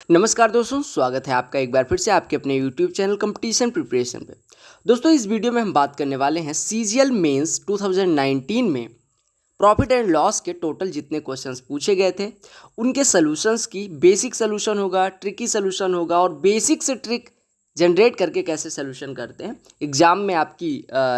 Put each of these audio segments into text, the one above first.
नमस्कार दोस्तों, स्वागत है आपका एक बार फिर से आपके अपने YouTube चैनल कंपटीशन प्रिपरेशन पे। दोस्तों, इस वीडियो में हम बात करने वाले हैं सीजीएल मेंस 2019 में प्रॉफिट एंड लॉस के टोटल जितने क्वेश्चंस पूछे गए थे उनके सॉल्यूशंस की। बेसिक सॉल्यूशन होगा, ट्रिकी सॉल्यूशन होगा और बेसिक से ट्रिक जनरेट करके कैसे सॉल्यूशन करते हैं एग्जाम में आपकी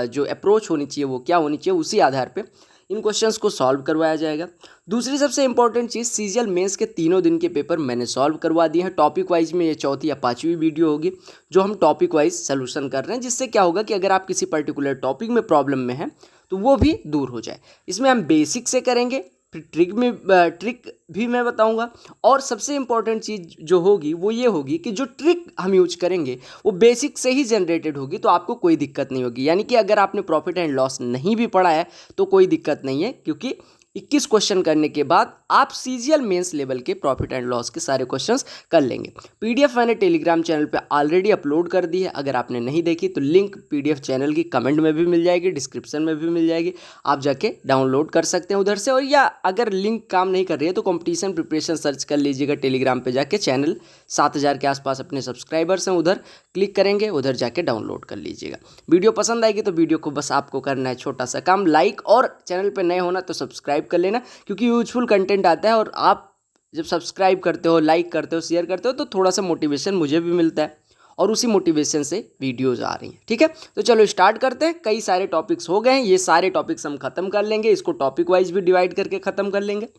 जो अप्रोच होनी चाहिए वो क्या होनी चाहिए, उसी आधार पे इन क्वेश्चंस को सॉल्व करवाया जाएगा। दूसरी सबसे इंपॉर्टेंट चीज़, सीजीएल मेंस के तीनों दिन के पेपर मैंने सॉल्व करवा दिए हैं टॉपिक वाइज में। ये चौथी या पांचवी वीडियो होगी जो हम टॉपिक वाइज सोल्यूशन कर रहे हैं, जिससे क्या होगा कि अगर आप किसी पर्टिकुलर टॉपिक में प्रॉब्लम में हैं तो वो भी दूर हो जाए। इसमें हम बेसिक से करेंगे, फिर ट्रिक भी मैं बताऊंगा, और सबसे इंपॉर्टेंट चीज़ जो होगी वो ये होगी कि जो ट्रिक हम यूज करेंगे वो बेसिक से ही जनरेटेड होगी, तो आपको कोई दिक्कत नहीं होगी। यानी कि अगर आपने प्रॉफिट एंड लॉस नहीं भी पढ़ा है तो कोई दिक्कत नहीं है, क्योंकि 21 क्वेश्चन करने के बाद आप सीजीएल मेंस लेवल के प्रॉफिट एंड लॉस के सारे क्वेश्चंस कर लेंगे। पीडीएफ मैंने टेलीग्राम चैनल पे ऑलरेडी अपलोड कर दी है, अगर आपने नहीं देखी तो लिंक पीडीएफ चैनल की कमेंट में भी मिल जाएगी, डिस्क्रिप्शन में भी मिल जाएगी, आप जाके डाउनलोड कर सकते हैं उधर से। और या अगर लिंक काम नहीं कर रही है तो कंपटीशन प्रिपरेशन सर्च कर लीजिएगा टेलीग्राम पर जाके, चैनल 7000 के आसपास अपने सब्सक्राइबर्स हैं, उधर क्लिक करेंगे, उधर जाके डाउनलोड कर लीजिएगा। वीडियो पसंद आएगी तो वीडियो को बस आपको करना है छोटा सा काम, लाइक, और चैनल पे नए होना तो सब्सक्राइब कर लेना, क्योंकि यूजफुल कंटेंट आता है और आप जब सब्सक्राइब करते हो, लाइक करते हो, शेयर करते हो तो थोड़ा सा मोटिवेशन मुझे भी मिलता है, और उसी मोटिवेशन से वीडियोज आ रही हैं। ठीक है, तो चलो स्टार्ट करते हैं। कई सारे टॉपिक्स हो गए हैं, ये सारे टॉपिक्स हम खत्म कर लेंगे, इसको टॉपिक वाइज भी डिवाइड करके खत्म कर लेंगे।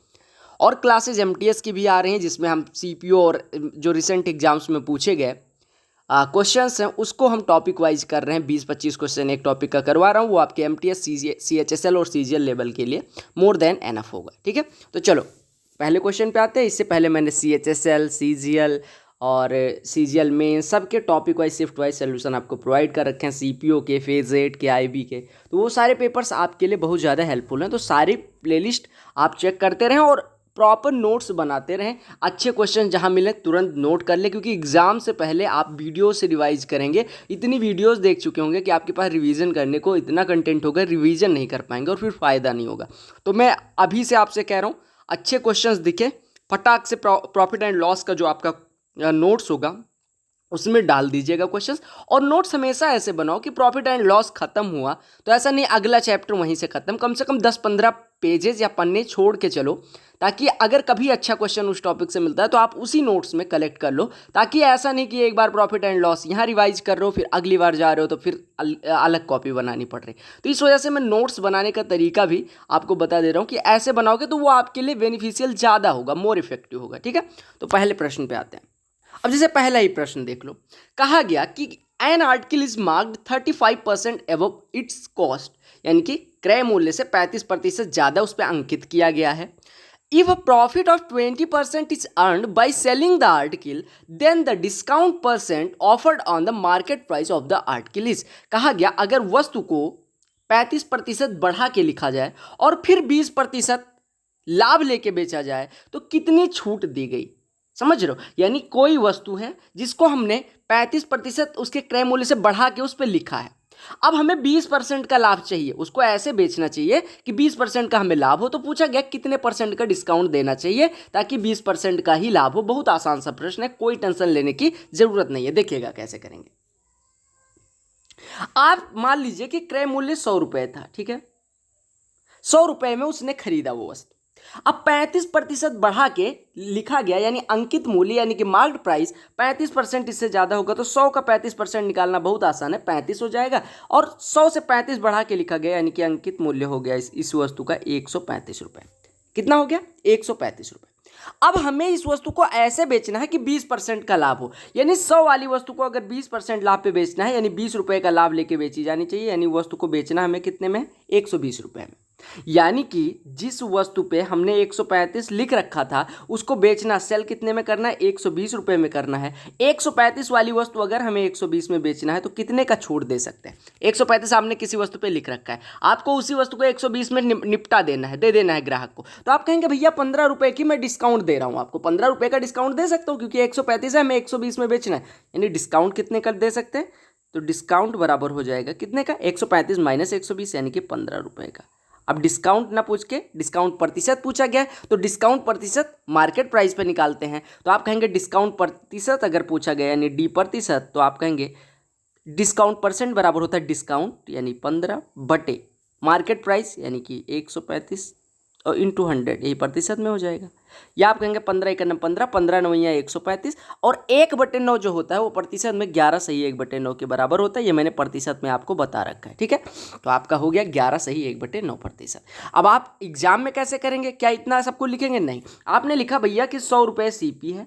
और क्लासेज एमटीएस की भी आ रही हैं, जिसमें हम सीपीओ और जो रिसेंट एग्जाम्स में पूछे गए क्वेश्चंस हैं उसको हम टॉपिक वाइज कर रहे हैं। 20-25 क्वेश्चन एक टॉपिक का करवा रहा हूँ, वो आपके एमटीएस, सीएचएसएल और सीजीएल लेवल के लिए मोर देन एनफ होगा। ठीक है, तो चलो पहले क्वेश्चन पे आते हैं। इससे पहले मैंने सीएचएसएल, सीजीएल और सीजीएल में सबके topic wise, shift wise solution आपको प्रोवाइड कर रखे हैं, सीपीओ के, फेज 8 के, आईबी के। तो वो सारे पेपर्स आपके लिए बहुत ज़्यादा हेल्पफुल हैं, तो सारी प्लेलिस्ट आप चेक करते रहें और प्रॉपर नोट्स बनाते रहें। अच्छे क्वेश्चन जहां मिले तुरंत नोट कर ले, क्योंकि एग्जाम से पहले आप वीडियो से रिवाइज करेंगे। इतनी वीडियोस देख चुके होंगे कि आपके पास रिवीजन करने को इतना कंटेंट होगा, रिवीजन नहीं कर पाएंगे और फिर फ़ायदा नहीं होगा। तो मैं अभी से आपसे कह रहा हूँ, अच्छे क्वेश्चंस दिखे फटाक से प्रॉफिट एंड लॉस का जो आपका नोट्स होगा उसमें डाल दीजिएगा क्वेश्चंस। और नोट्स हमेशा ऐसे बनाओ कि प्रॉफिट एंड लॉस खत्म हुआ तो ऐसा नहीं अगला चैप्टर वहीं से खत्म, कम से कम 10-15 पेजेस या पन्ने छोड़ के चलो, ताकि अगर कभी अच्छा क्वेश्चन उस टॉपिक से मिलता है तो आप उसी नोट्स में कलेक्ट कर लो। ताकि ऐसा नहीं कि एक बार प्रॉफिट एंड लॉस यहाँ रिवाइज कर रहे हो, फिर अगली बार जा रहे हो तो फिर अलग कॉपी बनानी पड़ रही। तो इस वजह से मैं नोट्स बनाने का तरीका भी आपको बता दे रहा हूँ कि ऐसे बनाओगे तो वो आपके लिए बेनिफिशियल ज़्यादा होगा, मोर इफेक्टिव होगा। ठीक है, तो पहले प्रश्न पे आते हैं। अब जैसे पहला ही प्रश्न देख लो, कहा गया कि an article is marked 35% above it's cost, यानी कि क्रय मूल्य से 35% ज़्यादा उस पर अंकित किया गया है। If a profit of 20% is earned by selling the article, then the discount percent offered on the market price of the article is. कहा गया अगर वस्तु को 35% बढ़ा के लिखा जाए और फिर 20% लाभ लेके बेचा जाए तो कितनी छूट दी गई। समझ रहे हो, यानी कोई वस्तु है जिसको हमने 35% उसके क्रय मूल्य से बढ़ा के उस पर लिखा है, अब हमें 20% का लाभ चाहिए, उसको ऐसे बेचना चाहिए कि 20% का हमें लाभ हो। तो पूछा गया कितने परसेंट का डिस्काउंट देना चाहिए ताकि 20% का ही लाभ हो। बहुत आसान सा प्रश्न है, कोई टेंशन लेने की जरूरत नहीं है। देखिएगा कैसे करेंगे। आप मान लीजिए कि क्रय मूल्य 100 रुपए था, ठीक है, 100 रुपए में उसने खरीदा वो वस्तु। अब 35% बढ़ा के लिखा गया, यानी अंकित मूल्य यानी कि मार्क्ड प्राइस 35% इससे ज़्यादा होगा, तो 100 का 35% निकालना बहुत आसान है, 35 हो जाएगा। और 100 से 35 बढ़ा के लिखा गया, यानी कि अंकित मूल्य हो गया इस वस्तु का 135 रुपये। कितना हो गया? 135 रुपये। अब हमें इस वस्तु को ऐसे बेचना है कि 20% का लाभ हो, यानी 100 वाली वस्तु को अगर 20% लाभ पे बेचना है, यानी 20 रुपये का लाभ लेके बेची जानी चाहिए। यानी वस्तु को बेचना हमें कितने में? 120 रुपये में। यानी कि जिस वस्तु पे हमने 135 लिख रखा था उसको बेचना, सेल कितने में करना है? 120 रुपये में करना है। 135 वाली वस्तु अगर हमें 120 में बेचना है तो कितने का छूट दे सकते हैं? 135 आपने किसी वस्तु पे लिख रखा है, आपको उसी वस्तु को 120 में निपटा देना है, दे देना है ग्राहक को। तो आप कहेंगे भैया 15 रुपये की मैं डिस्काउंट दे रहा हूँ आपको, 15 रुपये का डिस्काउंट दे सकता हूँ क्योंकि 135 है, हमें 120 में बेचना है। यानी डिस्काउंट कितने का दे सकते हैं? तो डिस्काउंट बराबर हो जाएगा कितने का? 135 माइनस 120 यानी कि 15 रुपये का। अब डिस्काउंट ना पूछ के डिस्काउंट प्रतिशत पूछा गया है, तो डिस्काउंट प्रतिशत मार्केट प्राइस पे निकालते हैं। तो आप कहेंगे डिस्काउंट प्रतिशत अगर पूछा गया यानी डी प्रतिशत, तो आप कहेंगे डिस्काउंट परसेंट बराबर होता है डिस्काउंट यानी 15 बटे मार्केट प्राइस यानी कि 135 और इंटू 100, यही प्रतिशत में हो जाएगा। या आप कहेंगे 15 × 15, 15 9 135 और 1/9 जो होता है वो प्रतिशत में 11 सही 1/9 के बराबर होता है। ये मैंने प्रतिशत में आपको बता रखा है, ठीक है। तो आपका हो गया 11 सही 1/9 प्रतिशत। अब आप एग्जाम में कैसे करेंगे, क्या इतना सबको लिखेंगे? नहीं, आपने लिखा भैया कि 100 रुपये CP है,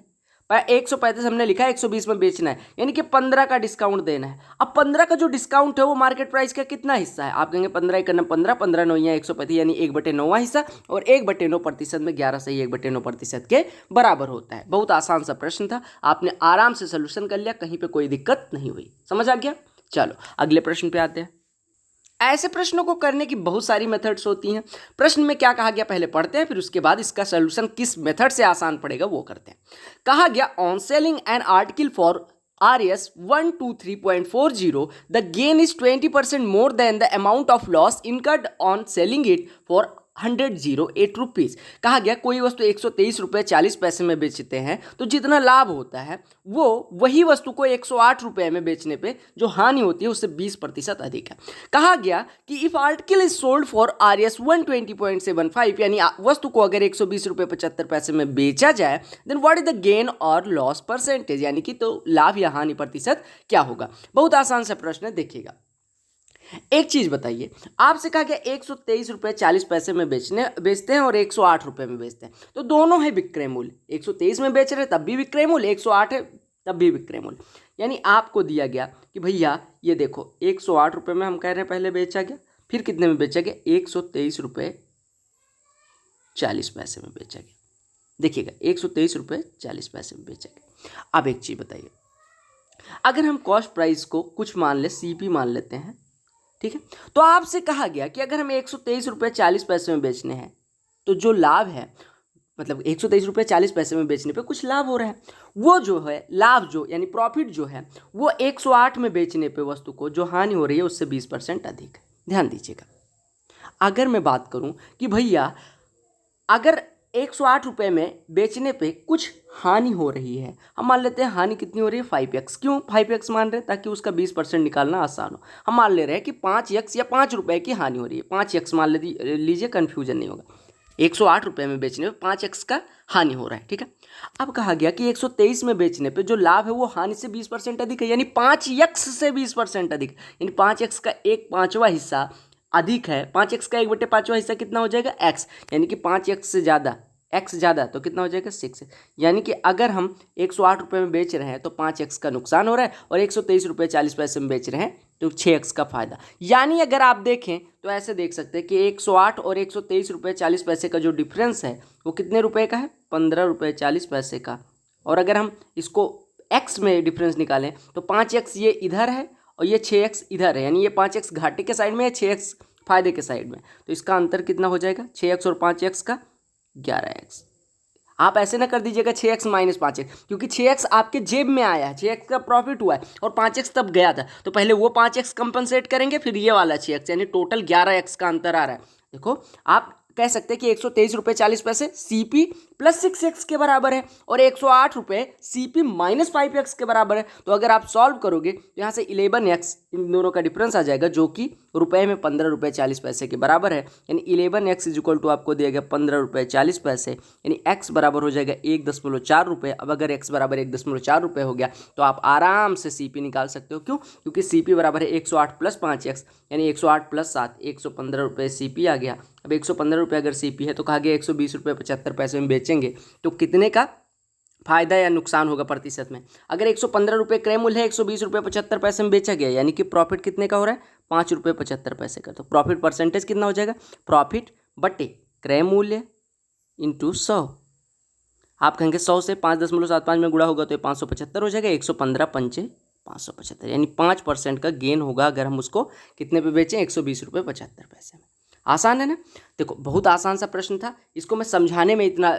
135 हमने लिखा है 120 में बेचना है, यानी कि 15 का डिस्काउंट देना है। अब 15 का जो डिस्काउंट है वो मार्केट प्राइस का कितना हिस्सा है? आप कहेंगे 15 × 15, 15 9 135 यानी 1/9 हिस्सा, और 1/9 प्रतिशत में 11 सही 1/9 प्रतिशत के बराबर होता है। बहुत आसान सा प्रश्न था, आपने आराम से सोल्यूशन कर लिया, कहीं पर कोई दिक्कत नहीं हुई। समझ आ गया? चलो अगले प्रश्न पे आते हैं। ऐसे प्रश्नों को करने की बहुत सारी मेथड्स होती हैं। प्रश्न में क्या कहा गया पहले पढ़ते हैं, फिर उसके बाद इसका सॉल्यूशन किस मेथड से आसान पड़ेगा वो करते हैं। कहा गया on selling an article for RS 123.40 the gain is 20% more than the amount of loss incurred on selling it for 108 rupees. कहा गया कोई वस्तु 123 रुपये 40 पैसे में बेचते हैं तो जितना लाभ होता है वो वही वस्तु को 108 रुपये में बेचने पे जो हानि होती है उससे 20% अधिक है। कहा गया कि if article is sold for RS 120.75 यानी वस्तु को अगर 120 रुपये 75 पैसे में बेचा जाए then what is the gain और लॉस परसेंटेज, यानी कि तो लाभ या हानि प्रतिशत क्या होगा। बहुत आसान सा प्रश्न है, देखिएगा। एक चीज बताइए, आपसे कहा गया 123 रुपये 40 पैसे में बेचते हैं और 108 रुपये में बेचते हैं, तो दोनों है विक्रय मूल्य। 123 में बेच रहे तब भी विक्रय मूल्य, 108 है तब भी विक्रय मूल्य। यानी आपको दिया गया कि भैया ये देखो 108 रुपये में हम कह रहे हैं पहले बेचा गया, फिर कितने में बेचा गया? 123 रुपये 40 पैसे में बेचा गया। देखिएगा 123 रुपये 40 पैसे में बेचा गया। अब एक चीज बताइए, अगर हम कॉस्ट प्राइस को कुछ मान ले, CP मान लेते हैं, ठीक है, तो आपसे कहा गया कि अगर हमें 123 रुपये 40 पैसे में बेचने हैं तो जो लाभ है, मतलब 123 रुपये 40 पैसे में बेचने पे कुछ लाभ हो रहा है, वो जो है लाभ जो यानी प्रॉफिट जो है वो 108 में बेचने पे वस्तु को जो हानि हो रही है उससे 20% अधिक है। ध्यान दीजिएगा, अगर मैं बात करूं कि भैया अगर 108 रुपये में बेचने पे कुछ हानि हो रही है, हम मान लेते हैं हानि कितनी हो रही है 5x। क्यों 5x मान रहे हैं? ताकि उसका 20% निकालना आसान हो। हम मान ले रहे हैं कि 5x या 5 रुपये की हानि हो रही है, 5x मान लीजिए, कन्फ्यूजन नहीं होगा। 108 रुपये में बेचने पे 5x का हानि हो रहा है, ठीक है। अब कहा गया कि 123 में बेचने पे जो लाभ है वो हानि से 20% अधिक है, यानी 5x से 20% अधिक, यानी 5x का 1/5वां हिस्सा अधिक है। 5x का 1/5वां हिस्सा कितना हो जाएगा? x, यानी कि 5x से ज़्यादा, x ज़्यादा तो कितना हो जाएगा? 6। यानी कि अगर हम 108 रुपये में बेच रहे हैं तो 5x का नुकसान हो रहा है, और 123 रुपये 40 पैसे में बेच रहे हैं तो 6x का फायदा। यानी अगर आप देखें तो ऐसे देख सकते हैं कि 108 और 123 रुपये 40 पैसे का जो डिफरेंस है वो कितने रुपए का है? 15 रुपये 40 पैसे का। और अगर हम इसको x में डिफरेंस निकालें तो 5x ये इधर है और ये 6x इधर है, यानी ये 5x घाटे के साइड में है, 6x फायदे के साइड में। तो इसका अंतर कितना हो जाएगा? 6x और 5x का 11x। आप ऐसे ना कर दीजिएगा 6x - 5x, क्योंकि 6x आपके जेब में आया है, 6x का प्रॉफिट हुआ है और 5x तब गया था, तो पहले वो 5x कंपनसेट करेंगे फिर ये वाला 6x, यानी टोटल 11x का अंतर आ रहा है। देखो आप कह सकते हैं कि 123 रुपये 40 पैसे CP प्लस 6x के बराबर है और 108 रुपये CP माइनस 5x के बराबर है। तो अगर आप सॉल्व करोगे तो यहाँ से 11x इन दोनों का डिफरेंस आ जाएगा, जो कि रुपए में 15 रुपये 40 पैसे के बराबर है। यानी 11x = आपको दिया गया 15 रुपये 40 पैसे, यानी x बराबर हो जाएगा 1.4 रुपये। अब अगर x बराबर 1.4 रुपये हो गया तो आप आराम से CP निकाल सकते हो। क्यों? क्योंकि CP बराबर है 108 प्लस 5x, यानी 108 प्लस 7, 115 रुपये CP आ गया। अब 115 रुपये अगर CP है तो कहा गया 120 रुपये 75 पैसे में बेचेंगे तो कितने का फायदा या नुकसान होगा प्रतिशत में? अगर 115 रुपये क्रय मूल्य है, 120 रुपये 75 पैसे में बेचा गया, यानी कि प्रॉफिट कितने का हो रहा है? 5 रुपये 75 पैसे का। तो प्रॉफिट परसेंटेज कितना हो जाएगा? प्रॉफिट बटे क्रय मूल्य इंटू 100। आप कहेंगे 100 से 5.75 में गुणा होगा तो 575 हो जाएगा, 115 पंचे 575, यानी 5% का गेन होगा अगर हम उसको कितने पे बेचें? 120 रुपये 75 पैसे में। आसान है ना? देखो बहुत आसान सा प्रश्न था, इसको मैं समझाने में इतना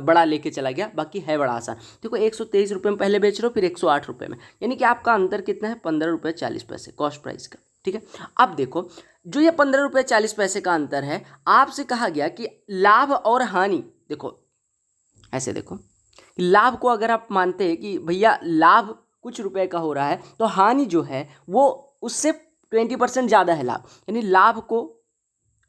बड़ा लेके चला गया, बाकी है बड़ा आसान। देखो 123 रुपये में पहले बेच रहे हो, फिर 108 रुपये में, यानी कि आपका अंतर कितना है? 15 रुपये 40 पैसे कॉस्ट प्राइस का, ठीक है। अब देखो, जो ये 15 रुपये 40 पैसे का अंतर है, आपसे कहा गया कि लाभ और हानि, देखो ऐसे देखो, लाभ को अगर आप मानते हैं कि भैया लाभ कुछ रुपए का हो रहा है, तो हानि जो है वो उससे 20% ज़्यादा है लाभ, यानी लाभ को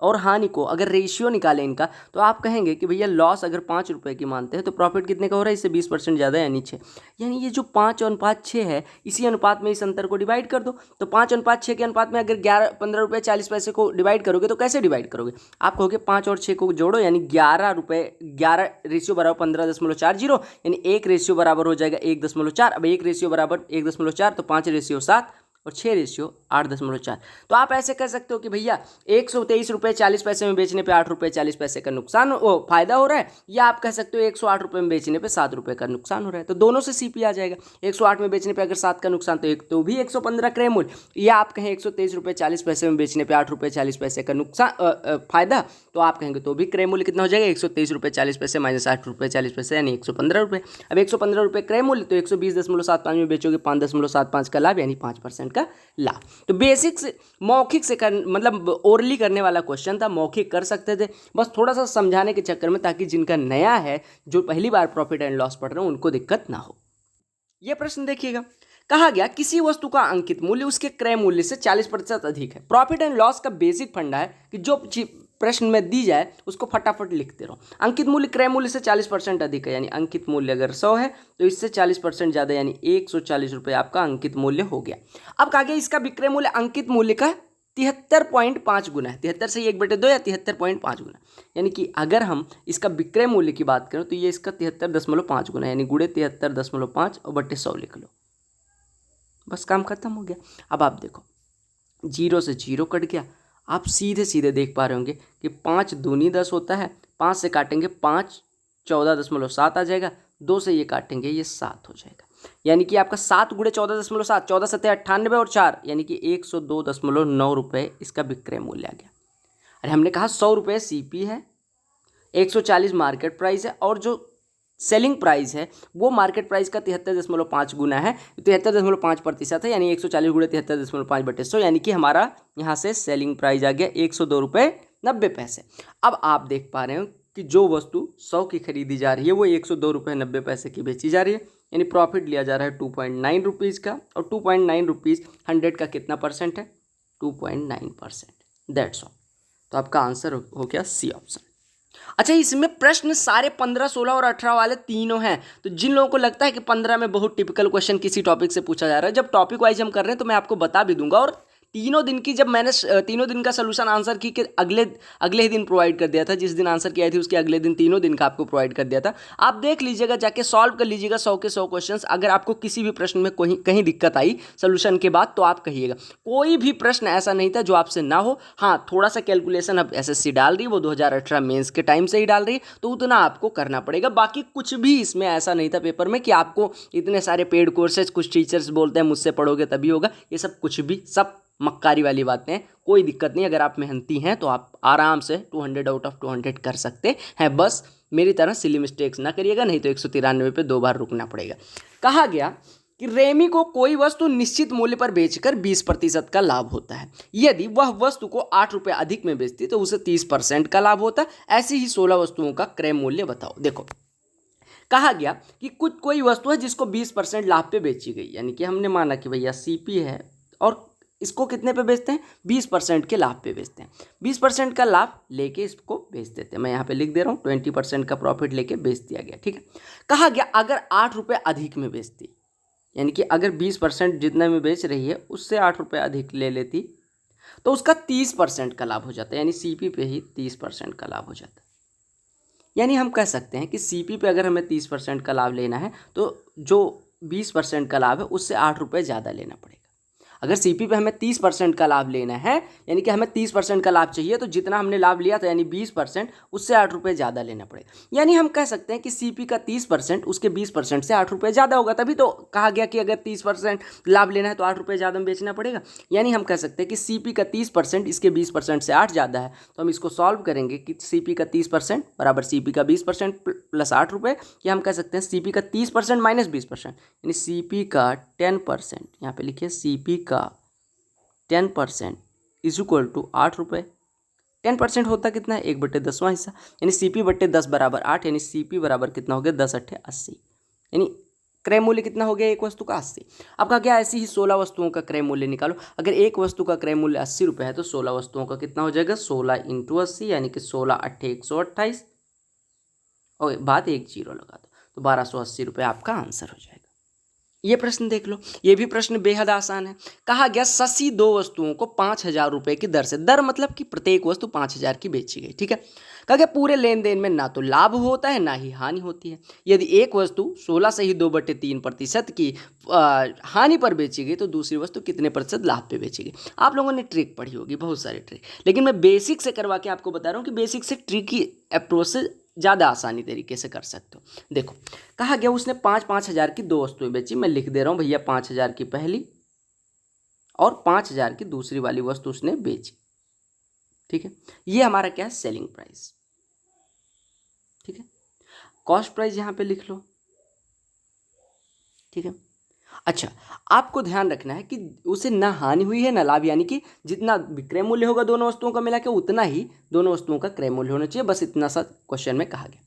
और हानि को अगर रेशियो निकालें इनका, तो आप कहेंगे कि भैया लॉस अगर 5 रुपए की मानते हैं तो प्रॉफिट कितने का हो रहा है, इससे 20% ज़्यादा यानी 6। यानी ये जो 5:6 है, इसी अनुपात में इस अंतर को डिवाइड कर दो। तो 5:6 के अनुपात में अगर 15 रुपये 40 पैसे को डिवाइड करोगे तो कैसे डिवाइड करोगे, आप कहोगे 5 और 6 को जोड़ो, यानी 11 रेशियो बराबर 15.40, यानी 1 रेशियो बराबर हो जाएगा 1.4। अब 1 रेशियो बराबर 1.4, तो 5 रेशियो 7 और 6 रेशियो 8.4। तो आप ऐसे कह सकते हो कि भैया 123 रुपये 40 पैसे में बेचने पे 8 रुपये 40 पैसे का नुकसान फायदा हो रहा है, या आप कह सकते हो 108 रुपये में बेचने पे 7 रुपये का नुकसान हो रहा है। तो दोनों से सीपी आ जाएगा। 108 में बेचने पे अगर 7 का नुकसान, तो एक तो भी 115 क्रय मूल्य, या आप कहें 123 रुपये 40 पैसे में बेचने पे 8 रुपये 40 पैसे का नुकसान फायदा, तो आप कहेंगे तो भी क्रय मूल्य कितना हो जाएगा, 123 रुपये 40 पैसे माइनस 8 रुपये 40 पैसे, यानी 115 रुपये। अब 115 रुपये क्रय मूल्य, तो 120.75 में बेचोगे 5.75 का लाभ, यानी 5% का लाभ। तो बेसिक से मौखिक से मतलब ओरली करने वाला क्वेश्चन था, मौखिक कर सकते थे, बस थोड़ा सा समझाने के चक्कर में, ताकि जिनका नया है, जो पहली बार प्रॉफिट एंड लॉस पढ़ रहे हैं, उनको दिक्कत ना हो। यह प्रश्न देखिएगा, कहा गया किसी वस्तु का अंकित मूल्य उसके क्रय मूल्य से 40% अधिक है। प्रॉफिट एंड लॉस का बेसिक फंडा है कि जो प्रश्न में दी जाए उसको फटाफट लिखते रहो। अंकित मूल्य क्रय मूल्य से 40% अधिक है, यानी अंकित मूल्य अगर 100 है तो इससे 40% ज़्यादा, यानी 140 रुपये आपका अंकित मूल्य हो गया। अब कहा गया इसका विक्रय मूल्य अंकित मूल्य का 73.5 गुना है। 73 से 1/2 या 73.5 गुना, यानी कि अगर हम इसका विक्रय मूल्य की बात करें तो ये इसका 73.5 गुना, यानी गुणे 73.5 और बटे 100 लिख लो, बस काम खत्म हो गया। अब आप देखो, 0 से 0 कट गया, आप सीधे सीधे देख पा रहे होंगे कि 5 दूनी 10 होता है, 5 से काटेंगे 5, 14.7 आ जाएगा, 2 से ये काटेंगे ये 7 हो जाएगा, यानी कि आपका 7 गुणे 14.7, 14 सत्ते 98 और 4, यानी कि 102.9 रुपये इसका विक्रय मूल्य आ गया। अरे हमने कहा 100 रुपये सीपी है, 140 मार्केट प्राइस है, और जो सेलिंग प्राइस है वो मार्केट प्राइस का 73.5 गुना है, 73.5% है, यानी 140 गुणे 73.5 बटे 100, यानी कि हमारा यहाँ से सेलिंग प्राइस आ गया 102 रुपये 90 पैसे। अब आप देख पा रहे हो कि जो वस्तु 100 की खरीदी जा रही है वो 102 रुपये 90 पैसे की बेची जा रही है, यानी प्रॉफिट लिया जा रहा है 2.9 रुपीज़ का, और 2.9 रुपीज़ 100 का कितना परसेंट है, 2.9%, दैट्स ऑल। तो आपका आंसर हो गया सी ऑप्शन। अच्छा, इसमें प्रश्न सारे 15, 16 और 18 वाले तीनों हैं। तो जिन लोगों को लगता है कि 15 में बहुत टिपिकल क्वेश्चन किसी टॉपिक से पूछा जा रहा है, जब टॉपिक वाइज हम कर रहे हैं तो मैं आपको बता भी दूंगा, और तीनों दिन की जब मैंने तीनों दिन का सोल्यूशन आंसर की के अगले ही दिन प्रोवाइड कर दिया था, जिस दिन आंसर की आई थी उसके अगले दिन तीनों दिन का आपको प्रोवाइड कर दिया था। आप देख लीजिएगा, जाके सॉल्व कर लीजिएगा 100 के 100 क्वेश्चंस। अगर आपको किसी भी प्रश्न में कहीं दिक्कत आई सोल्यूशन के बाद तो आप कहिएगा। कोई भी प्रश्न ऐसा नहीं था जो आपसे ना हो। हाँ, थोड़ा सा कैलकुलेशन अब एसएससी डाल रही है, वो 2018 मेंस के टाइम से ही डाल रही है, तो उतना आपको करना पड़ेगा। बाकी कुछ भी इसमें ऐसा नहीं था पेपर में कि आपको इतने सारे पेड कोर्सेज, कुछ टीचर्स बोलते हैं मुझसे पढ़ोगे तभी होगा, ये सब कुछ भी सब मक्कारी वाली बातें हैं। कोई दिक्कत नहीं, अगर आप मेहनती हैं तो आप आराम से 200 आउट ऑफ 200 कर सकते हैं। बस मेरी तरह सिली मिस्टेक्स ना करिएगा, नहीं तो 193 पे 2 बार रुकना पड़ेगा। कहा गया कि रेमी को कोई वस्तु निश्चित मूल्य पर बेचकर 20% का लाभ होता है। यदि वह वस्तु को 8 रुपये अधिक में बेचती तो उसे 30% का लाभ होता है। ऐसी ही 16 वस्तुओं का क्रय मूल्य बताओ। देखो, कहा गया कि कोई वस्तु है जिसको 20% लाभ पे बेची गई, यानी कि हमने माना कि भैया सीपी है और इसको कितने पे बेचते हैं, 20% के लाभ पे बेचते हैं। 20% का लाभ लेके इसको बेच देते हैं। मैं यहाँ पे लिख दे रहा हूँ 20% का प्रॉफिट लेके बेच दिया गया, ठीक है। कहा गया अगर 8 रुपये अधिक में बेचती, यानी कि अगर 20% जितना में बेच रही है उससे 8 रुपये अधिक ले लेती तो उसका 30% का लाभ हो जाता है, यानी सीपी पे ही 30% का लाभ हो जाता है। यानी हम कह सकते हैं कि सीपी पे अगर हमें 30% का लाभ लेना है तो जो 20% का लाभ है उससे 8 रुपये ज़्यादा लेना पड़ेगा। अगर सीपी पे हमें 30% का लाभ लेना है, यानी कि हमें 30% का लाभ चाहिए, तो जितना हमने लाभ लिया था यानी 20%, उससे 8 रुपये ज़्यादा लेना पड़ेगा। यानी हम कह सकते हैं कि सीपी का 30% उसके 20% से 8 रुपये ज़्यादा होगा। तभी तो कहा गया कि अगर 30% लाभ लेना है तो 8 रुपये ज़्यादा में बेचना पड़ेगा। यानी हम कह सकते हैं कि सीपी का 30% इसके 20% से 8 ज़्यादा है। तो हम इसको सॉल्व करेंगे कि सीपी का 30% बराबर सीपी का 20% प्लस 8 रुपये, या हम कह सकते हैं सीपी का 30% माइनस 20%, यानी सीपी का 10%। यहाँ पे लिखिए सीपी का 10% इज इक्वल टू 8 रुपये। 10% होता कितना है, 1/10वां हिस्सा, यानी CP/10 बराबर 8, यानी CP बराबर कितना हो गया, 10 × 8 = 80, यानी क्रय मूल्य कितना हो गया एक वस्तु का, 80। अब कहा गया ऐसी ही 16 वस्तुओं का क्रय मूल्य निकालो। अगर एक वस्तु का क्रय मूल्य 80 रुपये है तो 16 वस्तुओं का कितना हो जाएगा, 16 × 80, यानी कि 16 × 8 = 128। और बाद एक जीरो लगा दो तो 1280 रुपये आपका आंसर हो जाएगा। ये प्रश्न देख लो, ये भी प्रश्न बेहद आसान है। कहा गया शशि दो वस्तुओं को 5,000 रुपये की दर से, दर मतलब कि प्रत्येक वस्तु 5,000 की बेची गई, ठीक है। कहा गया पूरे लेन देन में ना तो लाभ होता है ना ही हानि होती है। यदि एक वस्तु 16 से ही 2/3% की हानि पर बेची गई तो दूसरी वस्तु कितने प्रतिशत लाभ पे बेची गई। आप लोगों ने ट्रिक पढ़ी होगी, बहुत सारी ट्रिक, लेकिन मैं बेसिक से करवा के आपको बता रहा हूँ कि बेसिक से ट्रिक की अप्रोच से ज़्यादा आसानी तरीके से कर सकते हो। देखो कहा गया उसने 5,000 की दो वस्तुएं बेची, मैं लिख दे रहा हूँ भैया, 5,000 की पहली और 5,000 की दूसरी वाली वस्तु उसने बेची, ठीक है। ये हमारा क्या है, सेलिंग प्राइस, ठीक है। कॉस्ट प्राइस यहां पे लिख लो, ठीक है। अच्छा, आपको ध्यान रखना है कि उसे ना हानि हुई है ना लाभ, यानी कि जितना विक्रय मूल्य होगा दोनों वस्तुओं का मिला के उतना ही दोनों वस्तुओं का क्रय मूल्य होना चाहिए, बस इतना सा क्वेश्चन में कहा गया।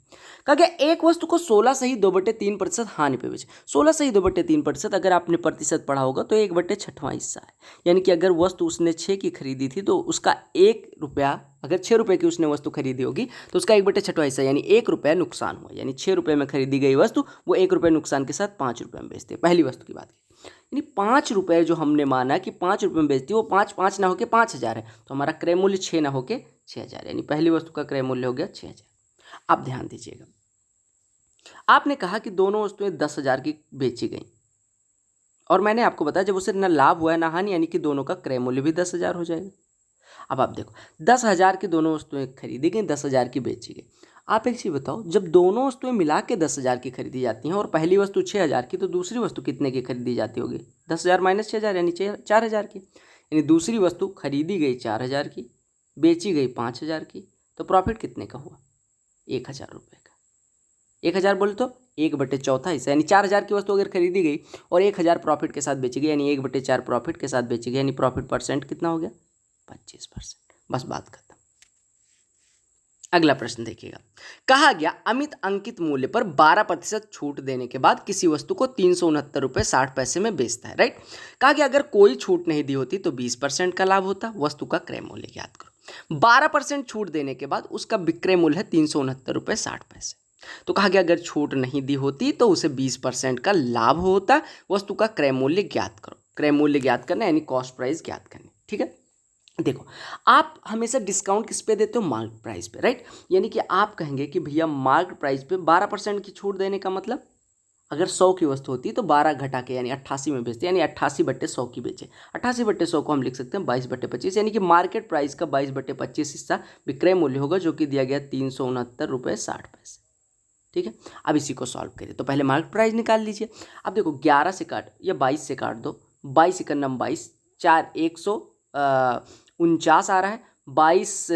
कहा गया एक वस्तु को 16 से ही 2/3% हानि पे बेचे। 16 से ही 2/3%, अगर आपने प्रतिशत पढ़ा होगा तो 1/6वां हिस्सा है, यानी कि अगर वस्तु उसने 6 की खरीदी थी तो उसका 1 रुपया, अगर 6 रुपये की उसने वस्तु खरीदी होगी तो उसका 1/6वां हिस्सा यानी 1 रुपया नुकसान हुआ, यानी 6 रुपये में खरीदी गई वस्तु वो 1 रुपये नुकसान के साथ 5 रुपये में बेचते हैं। पहली वस्तु की बात की, यानी 5 रुपये जो हमने माना कि 5 रुपये में बेचती है वो 5 ना होकर 5,000 है, तो हमारा क्रय मूल्य 6 ना होकर 6,000, यानी पहली वस्तु का क्रय मूल्य हो गया 6,000। अब ध्यान दीजिएगा, आपने कहा कि दोनों वस्तुएं 10,000 की बेची गई और मैंने आपको बताया जब उसे ना लाभ हुआ है ना हानि, यानी कि दोनों का क्रय मूल्य भी 10,000 हो जाएगा। अब आप देखो 10,000 की दोनों वस्तुएं खरीदी गई, 10,000 की बेची गई। आप एक चीज़ बताओ, जब दोनों वस्तुएं मिला के 10,000 की खरीदी जाती हैं और पहली वस्तु 6,000 की, तो दूसरी वस्तु कितने की खरीदी जाती होगी, 10,000 - 6,000 यानी 4,000 की, यानी दूसरी वस्तु खरीदी गई 4,000 की, बेची गई 5,000 की, तो प्रॉफिट कितने का हुआ, 1,000 रुपये का। 1,000 बोले तो 1/4 हिस्सा, यानी 4,000 की वस्तु अगर खरीदी गई और 1,000 प्रॉफिट के साथ बेची गई, यानी 1/4 प्रॉफिट के साथ बेची गई, यानी प्रॉफिट परसेंट कितना हो गया, 25%। बस बात खत्म। अगला प्रश्न देखिएगा, कहा गया अमित अंकित मूल्य पर 12% छूट देने के बाद किसी वस्तु को 369.60 रुपये में बेचता है, राइट। कहा गया अगर कोई छूट नहीं दी होती तो 20% का लाभ होता, वस्तु का क्रय मूल्य ज्ञात करो। 12% छूट देने के बाद उसका विक्रय मूल्य है 369.60 रुपये। तो कहा गया अगर छूट नहीं दी होती तो उसे 20% का लाभ होता, वस्तु का क्रय मूल्य ज्ञात करो। क्रय मूल्य ज्ञात करना यानी कॉस्ट प्राइस ज्ञात करनी, ठीक है। देखो आप हमेशा डिस्काउंट किस पे देते हो, मार्केट प्राइस पे, राइट। यानी कि आप कहेंगे कि भैया मार्केट प्राइस पे 12% की छूट देने का मतलब, अगर 100 की वस्तु होती है तो 12 घटा के यानी 88 में बेचते, यानी 88/100 की बेचे। 88/100 को हम लिख सकते हैं 22/25, यानी कि मार्केट प्राइस का 22/25 हिस्सा विक्रय मूल्य होगा, जो कि दिया गया 369.60 रुपये, ठीक है। अब इसी को सॉल्व करिए, तो पहले मार्केट प्राइस निकाल लीजिए। अब देखो 11 से काट या 22 से काट दो, 22 एकम 22, 4 149 आ रहा है, 22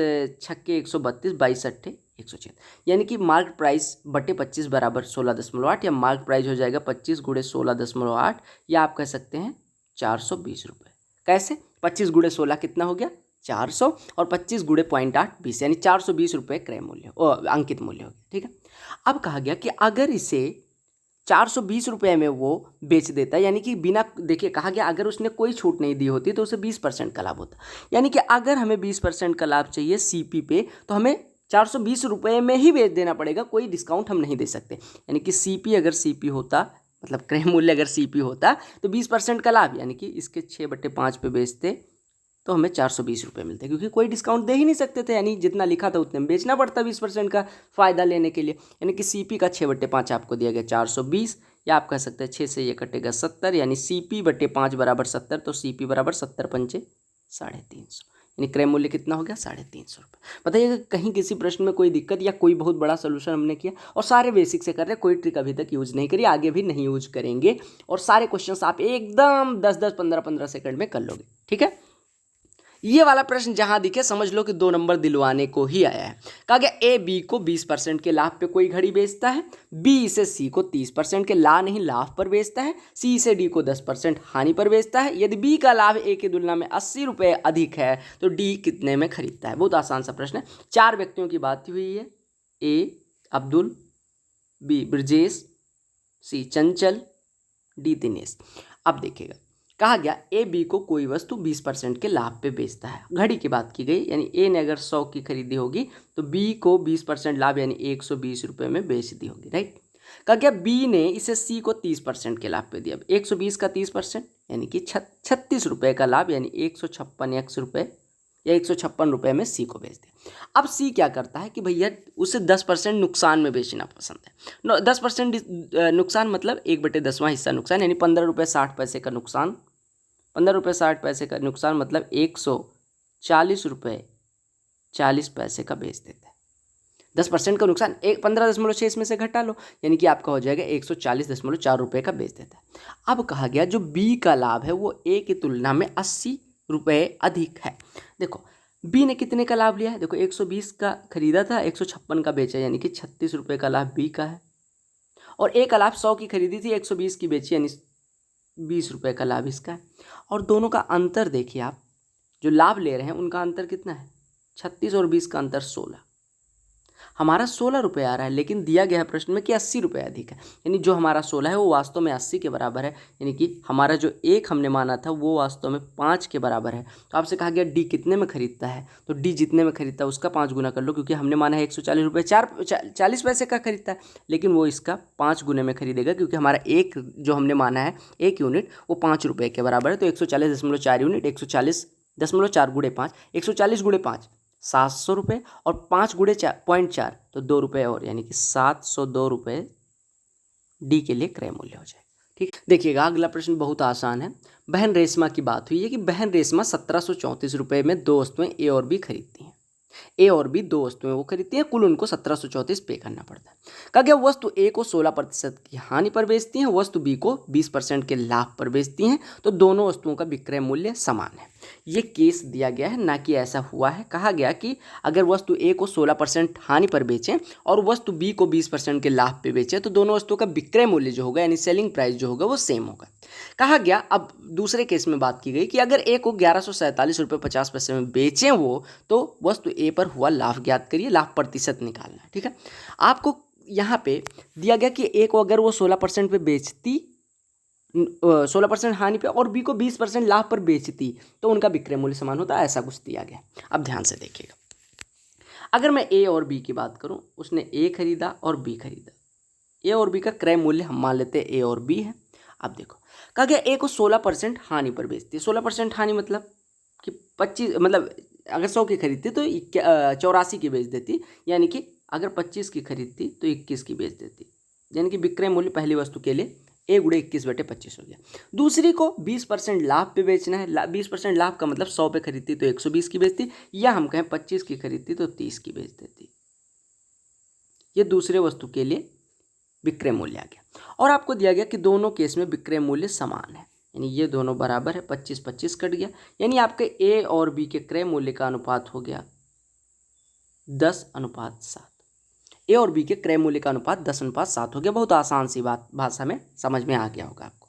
छक्के 132, 22 अट्ठे 106, यानी कि मार्केट प्राइस बटे 25 बराबर 16.8, या मार्केट प्राइस हो जाएगा 25 × 16.8, या आप कह सकते हैं 420 रुपये। कैसे, 25 × 16 कितना हो गया 400, और 25 × 0.8 20, यानी 420 रुपये क्रय मूल्य अंकित मूल्य हो गया, ठीक है। अब कहा गया कि अगर इसे 420 रुपये में वो बेच देता, यानी कि बिना, देखिए कहा गया अगर उसने कोई छूट नहीं दी होती तो उसे 20% का लाभ होता, यानी कि अगर हमें 20% का लाभ चाहिए CP पे तो हमें 420 रुपये में ही बेच देना पड़ेगा, कोई डिस्काउंट हम नहीं दे सकते। यानी कि CP अगर CP होता, मतलब क्रय मूल्य अगर CP होता तो 20% का लाभ, यानी कि इसके 6/5 पे बेचते तो हमें 420 रुपये मिलते, क्योंकि कोई डिस्काउंट दे ही नहीं सकते थे, यानी जितना लिखा था उतने में बेचना पड़ता 20% का फ़ायदा लेने के लिए। यानी कि CP का 6/5 आपको दिया गया 420, या आप कह सकते हैं 6 से ये कटेगा 70, यानी CP/5 बराबर 70, तो CP बराबर 70 पंचे 350, यानी क्रय मूल्य कितना हो गया 350 रुपये। बताइएगा कहीं किसी प्रश्न में कोई दिक्कत या कोई बहुत बड़ा सोल्यूशन हमने किया, और सारे बेसिक से कर रहे हैं, कोई ट्रिक अभी तक यूज नहीं करी, आगे भी नहीं यूज करेंगे, और सारे क्वेश्चंस आप एकदम 10-10, 15-15 सेकंड में कर लोगे, ठीक है। ये वाला प्रश्न जहां दिखे समझ लो कि 2 नंबर दिलवाने को ही आया है। कहा गया ए बी को 20% के लाभ पे कोई घड़ी बेचता है, बी इसे सी को 30% के लाभ पर बेचता है, सी इसे डी को 10% हानि पर बेचता है। यदि बी का लाभ ए की तुलना में 80 रुपये अधिक है तो डी कितने में खरीदता है। बहुत आसान सा प्रश्न है। 4 व्यक्तियों की बात हुई है, ए अब्दुल, बी ब्रजेश, सी चंचल, डी दिनेश। अब देखिएगा, कहा गया ए बी को कोई वस्तु 20% के लाभ पे बेचता है। घड़ी की बात की गई, यानी ए ने अगर 100 की खरीदी होगी तो बी को 20% लाभ यानी 120 रुपये में बेच दी होगी, राइट। कहा गया बी ने इसे सी को 30% के लाभ पे दिया। 120 का 30% यानी कि 36 रुपये का लाभ यानी 156 रुपये या 156 रुपये में सी को बेच दिया। अब सी क्या करता है कि भैया उसे 10% नुकसान में बेचना पसंद है। 10% नुकसान मतलब 1/10वां हिस्सा नुकसान, यानी 15 रुपये 60 पैसे का नुकसान। 15 रुपये 60 पैसे का नुकसान मतलब 140 रुपये 40 पैसे का बेच देता है। 10% का नुकसान 15.6 इसमें से घटा लो, यानी कि आपका हो जाएगा 140.4 रुपये का बेच देता है। अब कहा गया जो बी का लाभ है वो ए की तुलना में 80 रुपये अधिक है। देखो बी ने कितने का लाभ लिया है, देखो 120 का खरीदा था, 156 का बेचा, यानी कि 36 रुपये का लाभ बी का है। और ए का लाभ 100 की खरीदी थी, 120 की बेची, यानी 20 रुपये का लाभ इसका है। और दोनों का अंतर देखिए आप, जो लाभ ले रहे हैं उनका अंतर कितना है, 36 और 20 का अंतर 16। हमारा 16 रुपये आ रहा है, लेकिन दिया गया है प्रश्न में कि 80 रुपये अधिक है, यानी जो हमारा 16 है वो वास्तव में 80 के बराबर है, यानी कि हमारा जो 1 हमने माना था वो वास्तव में 5 के बराबर है। तो आपसे कहा गया डी कितने में खरीदता है, तो डी जितने में खरीदता है उसका 5 गुना कर लो, क्योंकि हमने माना है 140 रुपये 40 पैसे का खरीदता है, लेकिन वो इसका 5 गुने में खरीदेगा, क्योंकि हमारा एक जो हमने माना है 1 यूनिट वो 5 रुपये के बराबर है। तो 140.4 यूनिट, 140.4 गुणे 5, 140 गुणे 5 700 रुपये, और 5 गुणे 4.4 तो 2 रुपये और, यानी कि 702 रुपये डी के लिए क्रय मूल्य हो जाए। ठीक, देखिएगा अगला प्रश्न बहुत आसान है। बहन रेशमा की बात हुई है कि बहन रेशमा 1734 रुपये में 2 वस्तुएं ए और बी खरीदती हैं। ए और बी 2 वस्तुएं वो खरीदती हैं, कुल उनको 1734 पे करना पड़ता है। कहा गया वस्तु ए को 16% की हानि पर बेचती हैं, वस्तु बी को 20% के लाभ पर बेचती हैं, तो दोनों वस्तुओं का विक्रय मूल्य समान है। ये केस दिया गया है, ना कि ऐसा हुआ है। कहा गया कि अगर वस्तु ए को 16% हानि पर बेचें और वस्तु बी को 20% के लाभ पे बेचें तो दोनों वस्तुओं का विक्रय मूल्य जो होगा यानी सेलिंग प्राइस जो होगा वो सेम होगा। कहा गया अब दूसरे केस में बात की गई कि अगर ए को 1147 रुपये 50 पैसे में बेचें वो, तो वस्तु ए पर हुआ लाभ ज्ञात करिए, लाभ प्रतिशत निकालना है। ठीक है, आपको यहाँ पे दिया गया कि ए को अगर वो 16% पे बेचती, 16% हानि पे, और बी को 20% लाभ पर बेचती तो उनका विक्रय मूल्य समान होता है, ऐसा कुछ दिया गया। अब ध्यान से देखिएगा, अगर मैं ए और बी की बात करूं, उसने ए खरीदा और बी खरीदा, ए और बी का क्रय मूल्य हम मान लेते हैं ए और बी है। अब देखो कहा गया ए को 16% हानि पर बेचती है। 16% हानि मतलब कि 25, मतलब अगर 100 की खरीदती तो 84 की बेच देती, यानी कि अगर 25 की खरीदती तो 21 की बेच देती, यानी कि विक्रय मूल्य पहली वस्तु के लिए ए गुणे 21/25 हो गया। दूसरी को 20% लाभ पे बेचना है। 20% लाभ का मतलब 100 पे खरीदती तो 120 की बेचती, या हम कहें 25 की खरीदती तो 30 की बेच देती। ये दूसरे वस्तु के लिए विक्रय मूल्य आ गया। और आपको दिया गया कि दोनों केस में विक्रय मूल्य समान है, यानी ये दोनों बराबर है, 25-25 कट गया, यानी आपके ए और बी के क्रय मूल्य का अनुपात हो गया 10:7। ए और बी के क्रय मूल्य का अनुपात 10:7 हो गया। बहुत आसान सी बात, भाषा में समझ में आ गया होगा आपको।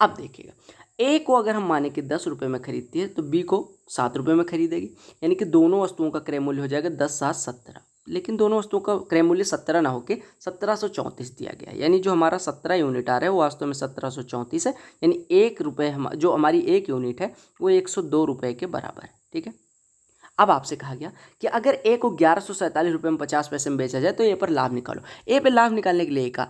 अब देखिएगा, ए को अगर हम माने कि 10 रुपये में खरीदती है तो बी को 7 रुपये में खरीदेगी, यानी कि दोनों वस्तुओं का क्रय मूल्य हो जाएगा 10-7 17। लेकिन दोनों वस्तुओं का क्रय मूल्य 17 ना होकर 1734 दिया गया, यानी जो हमारा 17 यूनिट आ रहा है वो वास्तव में 1734 है, यानी 1 रुपये जो हमारी 1 यूनिट है वो 102 रुपये के बराबर है। ठीक है, अब आपसे कहा गया कि अगर ए को 1147 रुपये में 50 पैसे में बेचा जाए तो ए पर लाभ निकालो। ए पर लाभ निकालने के लिए ए का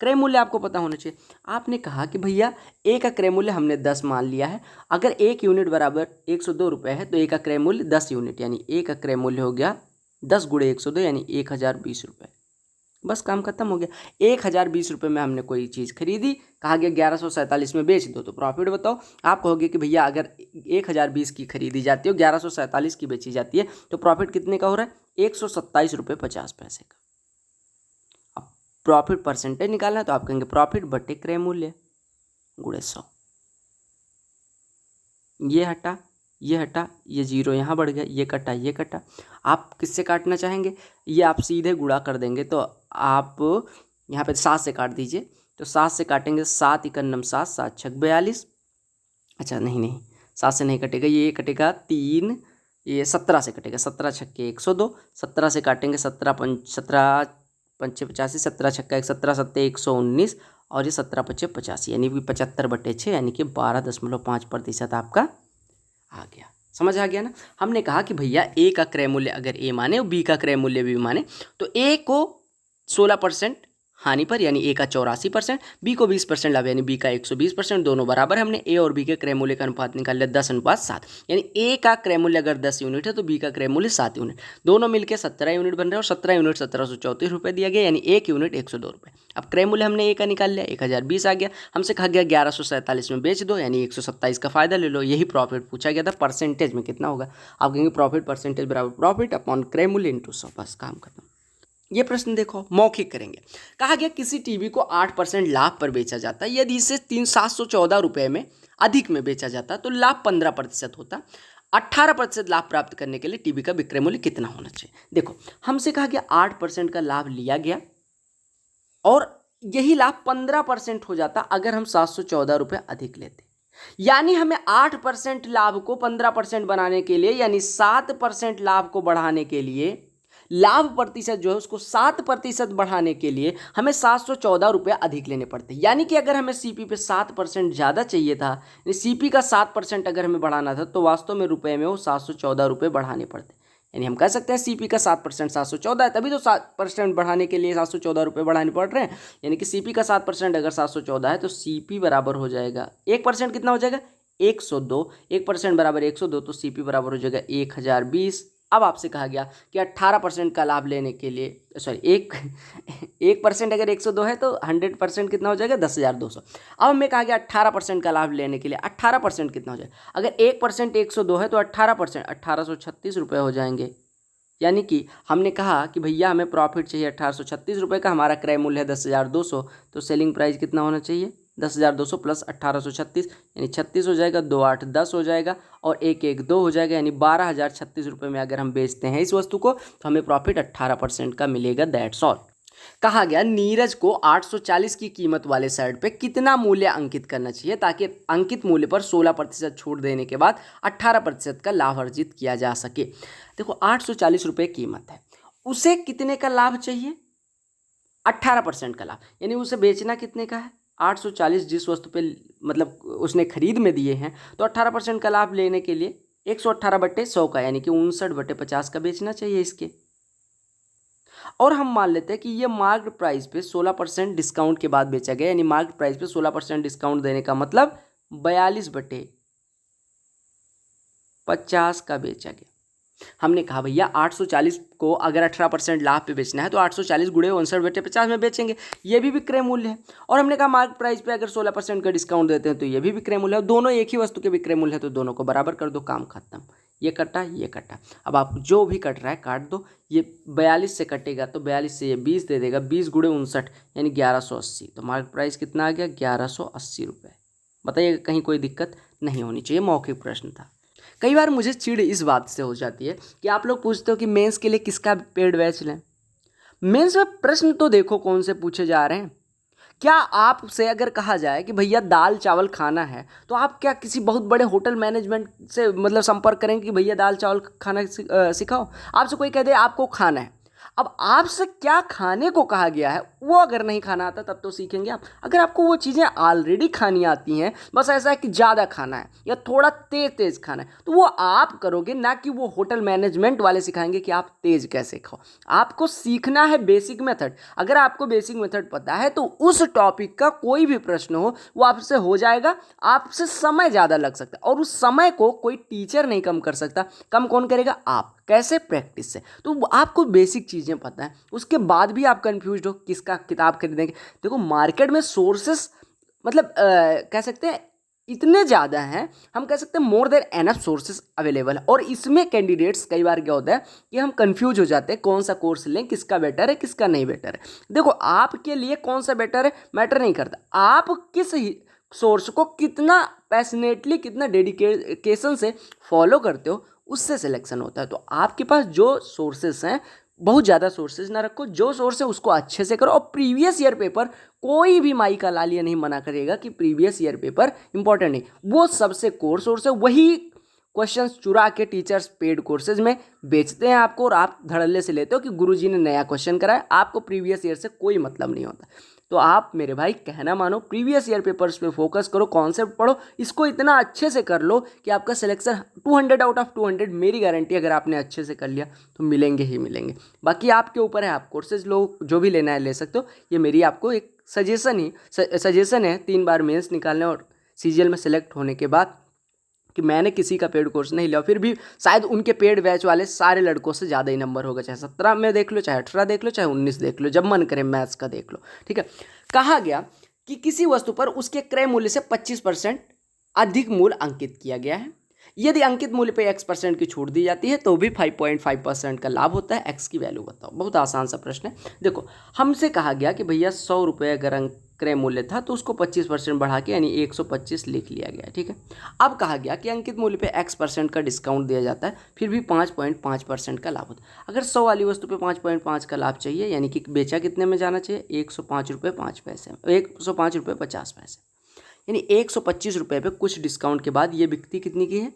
क्रय मूल्य आपको पता होना चाहिए। आपने कहा कि भैया ए का क्रय मूल्य हमने 10 मान लिया है, अगर 1 यूनिट बराबर 102 रुपये है तो ए का क्रय मूल्य 10 यूनिट, यानी ए का क्रय मूल्य हो गया 10 गुणे 102 यानी 1020 रुपये। बस काम खत्म हो गया। 1020 रुपये में हमने कोई चीज़ खरीदी, कहा गया 1147 में बेच दो, तो प्रॉफिट बताओ। आप कहोगे कि भैया अगर 1020 की खरीदी जाती है, 1147 की बेची जाती है, तो प्रॉफिट कितने का हो रहा है, 127 रुपये 50 पैसे का। अब प्रॉफिट परसेंटेज निकालना है तो आप कहेंगे प्रॉफिट बटे क्रय मूल्य गुणे 100। ये हटा ये हटा, ये जीरो यहाँ बढ़ गया, ये कटा ये कटा। आप किससे काटना चाहेंगे? ये आप सीधे गुणा कर देंगे तो आप यहाँ पे 7 से काट दीजिए। तो 7 से काटेंगे, 7 इकन्नम 7, 7 छक 42। अच्छा नहीं 7 से नहीं कटेगा, ये कटेगा 3, ये 17 से कटेगा, 17 छक्के 102, 17 से काटेंगे 17 पंचे 85, 17 छक्का 1, 17 सत्ते 119 और ये 17 पच्चे 85, यानी कि 75/6 यानी कि 12.5% आपका आ गया। समझ आ गया ना? हमने कहा कि भैया ए का क्रय मूल्य अगर ए माने और बी का क्रय मूल्य बी माने तो ए को 16% हानि पर यानी ए का 84%, बी को 20% लाभ यानी बी का 120%, दोनों बराबर। हमने ए और बी के क्रय मूल्य का अनुपात निकाल लिया 10:7, यानी ए का क्रय मूल्य अगर 10 यूनिट है तो बी का क्रय मूल्य 7 यूनिट, दोनों मिलकर 17 यूनिट बन रहे हैं और 17 यूनिट 1734 रुपये दिया गया, यानी 1 यूनिट 102 रुपये। अब क्रय मूल्य हमने ए का निकाल लिया, 1020 आ गया। हमसे कहा गया 1147 में बेच दो, यानी 127 का फायदा ले लो। यही प्रॉफिट पूछा गया था, परसेंटेज में कितना होगा? आप कहेंगे प्रॉफिट परसेंटेज बराबर प्रॉफिट अपॉन क्रय मूल्य इंटू 100, बस काम खत्म। ये प्रश्न देखो, मौखिक करेंगे। कहा गया किसी टीवी को 8% लाभ पर बेचा जाता है, यदि इसे 714 रुपये में अधिक में बेचा जाता तो लाभ 15% होता। 18% लाभ प्राप्त करने के लिए टीवी का विक्रय मूल्य कितना होना चाहिए? देखो, हमसे कहा गया 8% का लाभ लिया गया और यही लाभ 15% हो जाता अगर हम 714 रुपये अधिक लेते, यानी हमें 8% लाभ को 15% बनाने के लिए, यानी 7% लाभ को बढ़ाने के लिए, लाभ प्रतिशत जो है उसको 7% बढ़ाने के लिए हमें 714 रुपये अधिक लेने पड़ते। यानी कि अगर हमें सीपी पे 7% ज़्यादा चाहिए था, सीपी का 7% अगर हमें बढ़ाना था तो वास्तव में रुपए में वो 714 रुपये बढ़ाने पड़ते। यानी हम कह सकते हैं सीपी का 7% 714 है, तभी तो 7% बढ़ाने के लिए 714 रुपये बढ़ाने पड़ रहे हैं। यानी कि सीपी का 7% अगर 714 है तो सीपी बराबर हो जाएगा 1% कितना हो जाएगा? 102। 1% बराबर 102, तो सीपी बराबर हो जाएगा 1020। अब आपसे कहा गया कि 18% का लाभ लेने के लिए, सॉरी 1% अगर 102 है तो 100% कितना हो जाएगा? 10,200। अब हमें कहा गया 18% का लाभ लेने के लिए 18% कितना हो जाएगा? अगर 1% 102 है तो 18% 1836 रुपये हो जाएंगे। यानी कि हमने कहा कि भैया हमें प्रॉफिट चाहिए 1836 रुपये का, हमारा क्रय मूल्य है 10,200, तो सेलिंग प्राइस कितना होना चाहिए? 10,200 प्लस 1836 यानी 36 हो जाएगा, 2 8 10 हो जाएगा और 1 1 2 हो जाएगा, यानी 12,036 रुपये में अगर हम बेचते हैं इस वस्तु को तो हमें प्रॉफिट 18% का मिलेगा। That's all. कहा गया नीरज को 840 की कीमत वाले शर्ट पे कितना मूल्य अंकित करना चाहिए ताकि अंकित मूल्य पर 16% छूट देने के बाद 18% का लाभ अर्जित किया जा सके। देखो 840 रुपये कीमत है, उसे कितने का लाभ चाहिए? 18% का लाभ, यानी उसे बेचना कितने का है? 840, जिस वस्तु पे मतलब उसने खरीद में दिए हैं, तो 18% का लाभ लेने के लिए 118/100 का यानी कि 59/50 का बेचना चाहिए इसके। और हम मान लेते हैं कि ये मार्केट प्राइस पे 16% डिस्काउंट के बाद बेचा गया, यानी मार्केट प्राइस पे 16% डिस्काउंट देने का मतलब 42/50 का बेचा गया। हमने कहा भैया 840 को अगर 18% लाभ पे बेचना है तो 840 गुणे 59/50 में बेचेंगे, ये भी विक्रय मूल्य है। और हमने कहा मार्केट प्राइस पे अगर 16% का डिस्काउंट देते हैं तो ये भी विक्रय मूल्य है। दोनों एक ही वस्तु के विक्रय मूल्य है तो दोनों को बराबर कर दो, काम खत्म। ये कटा ये कटा, अब आप जो भी कट रहा है काट दो। ये 42 से कटेगा तो 42 से ये 20 दे देगा, 20 गुणे 59 यानी 1180, तो मार्केट प्राइस कितना आ गया? 1180 रुपये। बताइए, कहीं कोई दिक्कत नहीं होनी चाहिए, मौखिक प्रश्न था। कई बार मुझे चिढ़ इस बात से हो जाती है कि आप लोग पूछते हो कि मेंस के लिए किसका पेड बैच लें। मेंस में प्रश्न तो देखो कौन से पूछे जा रहे हैं। क्या आपसे अगर कहा जाए कि भैया दाल चावल खाना है तो आप क्या किसी बहुत बड़े होटल मैनेजमेंट से मतलब संपर्क करेंगे कि भैया दाल चावल खाना सिखाओ? आपसे कोई कह दे आपको खाना है, अब आपसे क्या खाने को कहा गया है वो अगर नहीं खाना आता तब तो सीखेंगे आप। अगर आपको वो चीज़ें ऑलरेडी खानी आती हैं, बस ऐसा है कि ज़्यादा खाना है या थोड़ा तेज तेज खाना है, तो वो आप करोगे, ना कि वो होटल मैनेजमेंट वाले सिखाएंगे कि आप तेज कैसे खाओ। आपको सीखना है बेसिक मेथड। अगर आपको बेसिक मेथड पता है तो उस टॉपिक का कोई भी प्रश्न हो वो आपसे हो जाएगा। आपसे समय ज़्यादा लग सकता है और उस समय को कोई टीचर नहीं कम कर सकता। कम कौन करेगा? आप। कैसे? प्रैक्टिस से। तो आपको बेसिक चीज़ें पता है, उसके बाद भी आप कंफ्यूज हो किसका किताब खरीदेंगे। देखो मार्केट में सोर्सेस मतलब कह सकते हैं इतने ज़्यादा हैं, हम कह सकते हैं more than enough sources available है। और इसमें कैंडिडेट्स कई बार क्या होता है कि हम कंफ्यूज हो जाते हैं कौन सा कोर्स लें, किसका बेटर है किसका नहीं बेटर है। देखो आपके लिए कौन सा बेटर है मैटर नहीं करता, आप किस सोर्स को कितना पैशनेटली, कितना डेडिकेशन से फॉलो करते हो, उससे सिलेक्शन होता है। तो आपके पास जो सोर्सेस हैं, बहुत ज़्यादा सोर्सेज ना रखो, जो सोर्स है उसको अच्छे से करो। और प्रीवियस ईयर पेपर, कोई भी माई का लाल ये नहीं मना करेगा कि प्रीवियस ईयर पेपर इंपॉर्टेंट नहीं, वो सबसे कोर सोर्स है। वही क्वेश्चंस चुरा के टीचर्स पेड कोर्सेज में बेचते हैं आपको, और आप धड़ल्ले से लेते हो कि गुरुजी ने नया क्वेश्चन कराया, आपको प्रीवियस ईयर से कोई मतलब नहीं होता। तो आप मेरे भाई कहना मानो, प्रीवियस ईयर पेपर्स पे फोकस करो, कॉन्सेप्ट पढ़ो, इसको इतना अच्छे से कर लो कि आपका सिलेक्शन 200 आउट ऑफ 200, मेरी गारंटी, अगर आपने अच्छे से कर लिया तो मिलेंगे ही मिलेंगे। बाकी आपके ऊपर है, आप कोर्सेज लो, जो भी लेना है ले सकते हो। ये मेरी आपको एक सजेशन है 3 बार मेंस निकालने और सीजीएल में सेलेक्ट होने के बाद, कि मैंने किसी का पेड कोर्स नहीं लिया, फिर भी शायद उनके पेड बैच वाले सारे लड़कों से ज़्यादा ही नंबर होगा, चाहे 17 में देख लो, चाहे 18 देख लो, चाहे 19 देख लो, जब मन करे मैथ्स का देख लो। ठीक है, कहा गया कि किसी वस्तु पर उसके क्रय मूल्य से 25% अधिक मूल्य अंकित किया गया है। यदि अंकित मूल्य पे X% की छूट दी जाती है तो भी 5.5% का लाभ होता है। X की वैल्यू बताओ। बहुत आसान सा प्रश्न है। देखो, हमसे कहा गया कि भैया 100 रुपये अगर क्रय मूल्य था तो उसको 25% बढ़ा के यानी 125 लिख लिया गया। ठीक है, अब कहा गया कि अंकित मूल्य पे X% का डिस्काउंट दिया जाता है, फिर भी 5.5% का लाभ होता है। अगर 100 वाली वस्तु पे 5.5 का लाभ चाहिए, यानी कि बेचा कितने में जाना चाहिए, 105 रुपये 5 पैसे, 105 रुपये 50 पैसे, यानी 125 रुपये पे कुछ डिस्काउंट के बाद ये बिकती कितनी की है,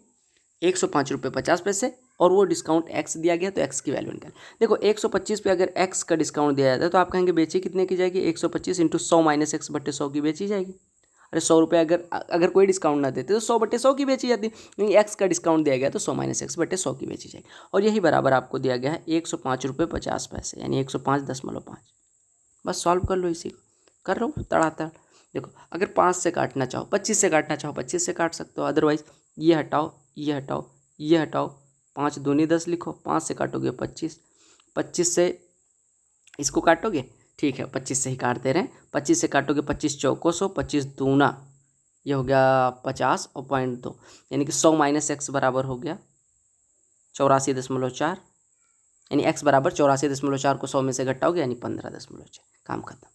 105 रुपये 50 पैसे, और वो डिस्काउंट X दिया गया तो X की वैल्यू निकाल। देखो 125 पे अगर X का डिस्काउंट दिया जाता है तो आप कहेंगे बेची कितने की जाएगी, 125 इंटू 100 माइनस X बट्टे 100 की बेची जाएगी। अरे 100 रुपये अगर कोई डिस्काउंट ना देते तो 100 बट्टे 100 की बेची जाती, लेकिन X का डिस्काउंट दिया गया तो 100 माइनस X बट्टे 100 की बेची जाएगी। और यही बराबर आपको दिया गया है 105 रुपये 50 पैसे, यानी 105.5। बस सॉल्व कर लो इसी को, कर लो तड़ातड़। देखो, अगर 5 से काटना चाहो, 25 से काटना चाहो, 25 से काट सकते हो, अदरवाइज ये हटाओ, ये हटाओ, ये हटाओ, 5 दूनी 10 लिखो, 5 से काटोगे 25, 25 से इसको काटोगे, ठीक है 25 से ही काटते रहें, 25 से काटोगे 25 चौको 100, 25 दूना ये हो गया 50 और 0.2, यानी कि 100 माइनस X बराबर हो गया 84.4, यानी X बराबर 84.4 को 100 में से घटाओगे यानी 15.6। काम खत्म।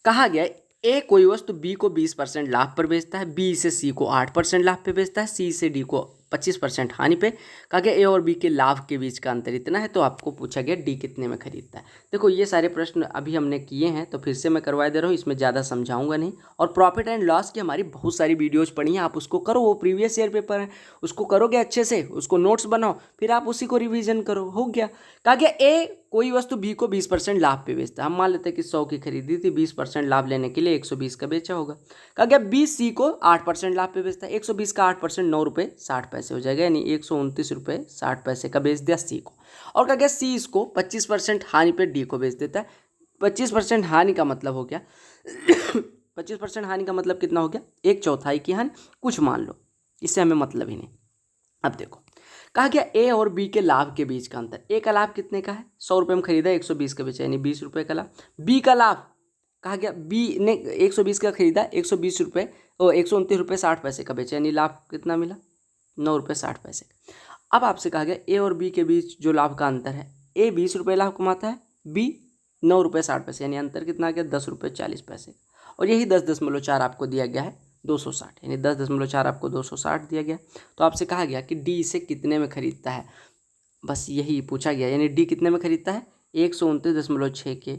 कहा गया ए कोई वस्तु बी को 20% लाभ पर बेचता है, बी से सी को 8% लाभ पे बेचता है, सी से डी को 25% हानि पे। कहा गया ए और बी के लाभ के बीच का अंतर इतना है, तो आपको पूछा गया डी कितने में खरीदता है। देखो ये सारे प्रश्न अभी हमने किए हैं तो फिर से मैं करवा दे रहा हूँ, इसमें ज़्यादा समझाऊंगा नहीं। और प्रॉफिट एंड लॉस की हमारी बहुत सारी वीडियोज़ पढ़ी हैं, आप उसको करो, वो प्रीवियस ईयर पेपर है, उसको करोगे अच्छे से, उसको नोट्स बनाओ, फिर आप उसी को रिविजन करो, हो गया। कहा गया ए कोई वस्तु बी को 20% लाभ पे बेचता है, हम मान लेते हैं कि 100 की खरीदी थी, 20% लाभ लेने के लिए 120 का बेचा होगा। कहा गया बी सी को 8% लाभ पे बेचता है, 120 का 8% 9 रुपये 60 पैसे हो जाएगा, यानी 129 रुपये 60 पैसे का बेच दिया सी को। और कहा गया सी इसको 25% हानि पे डी को बेच देता है। 25% हानि का मतलब हो गया 25% हानि का मतलब कितना हो गया, 1/4 की हानि, कुछ मान लो, इससे हमें मतलब ही नहीं। अब देखो, कहा गया ए और बी के लाभ के बीच का अंतर। ए का लाभ कितने का है, 100 रुपये में खरीदा, 120 का बेचा, यानी 20 रुपये का लाभ। बी का लाभ, कहा गया बी ने 120 का खरीदा, 120 रुपये और 129 रुपये 60 पैसे का बेचा, यानी लाभ कितना मिला, 9 रुपये 60 पैसे। अब आपसे कहा गया ए और बी के बीच जो लाभ का अंतर है, ए 20 रुपये लाभ कमाता है, बी 9 रुपये 60 पैसे, यानी अंतर कितना आ गया, 10 रुपये 40 पैसे। और यही 10.4 आपको दिया गया है 260, यानी 10.4 आपको 260 दिया गया। तो आपसे कहा गया कि डी इसे कितने में खरीदता है, बस यही पूछा गया, यानी डी कितने में खरीदता है, 129.6 के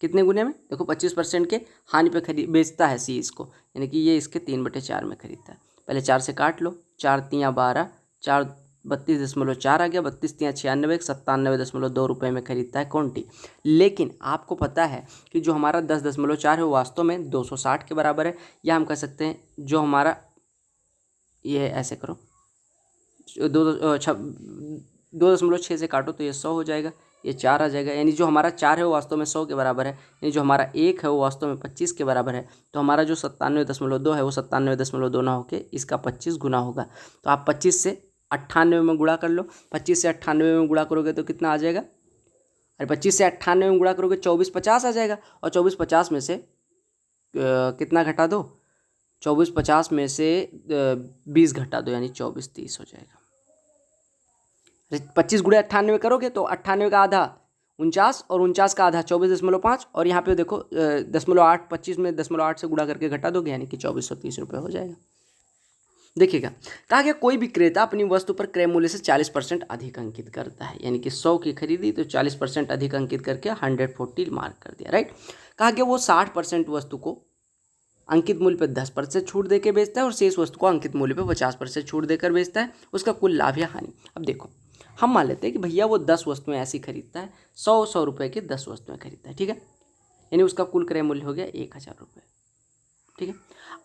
कितने गुने में, देखो 25% के हानि पे बेचता है सी इसको, यानी कि ये इसके 3/4 में खरीदता है। पहले 4 से काट लो, 4 तियाँ 12, 4 32.4 आ गया, 32 तियाँ 96, 97.2 रुपये में खरीदता है कौन टी। लेकिन आपको पता है कि जो हमारा 10.4 है वो वास्तव में 260 के बराबर है, या हम कह सकते हैं जो हमारा ये ऐसे करो, 2.6 से काटो तो ये 100 हो जाएगा, ये 4 आ जाएगा, यानी जो हमारा 4 है वो वास्तव में 100 के बराबर है, यानी जो हमारा 1 है वो वास्तव में 25 के बराबर है। तो हमारा जो 97.2 है वो 97.2 ना होकर इसका 25 गुना होगा। तो आप 25 से 98 में गुणा कर लो, 25 से 98 में गुणा करोगे तो कितना आ जाएगा, अरे 25 से 98 में गुणा करोगे 2450 आ जाएगा, और 2450 में से कितना घटा दो, 2450 में से 20 घटा दो, यानी 2430 हो जाएगा। 25 गुणे 98 करोगे तो 98 का आधा 49 और 49 का आधा 24.5 और यहाँ पे देखो 0.8 25 में 0.8 से गुणा करके घटा दोगे यानी कि 2430 रुपये हो जाएगा। देखिएगा, कहा गया कोई विक्रेता अपनी वस्तु पर क्रय मूल्य से 40% अधिक अंकित करता है, यानी कि 100 की खरीदी तो 40% अधिक अंकित करके 140 मार्क कर दिया, राइट। कहा गया वो 60% वस्तु को अंकित मूल्य पर 10% छूट देकर बेचता है और शेष वस्तु को अंकित मूल्य पर 50% छूट देकर बेचता है, उसका कुल लाभ या हानि। अब देखो, हम मान लेते हैं कि भैया वो 10 वस्तुएं ऐसी खरीदता है, 100 रुपये की 10 वस्तुएं खरीदता है, ठीक है, यानी उसका कुल क्रय मूल्य हो गया 1000 रुपये, ठीक है।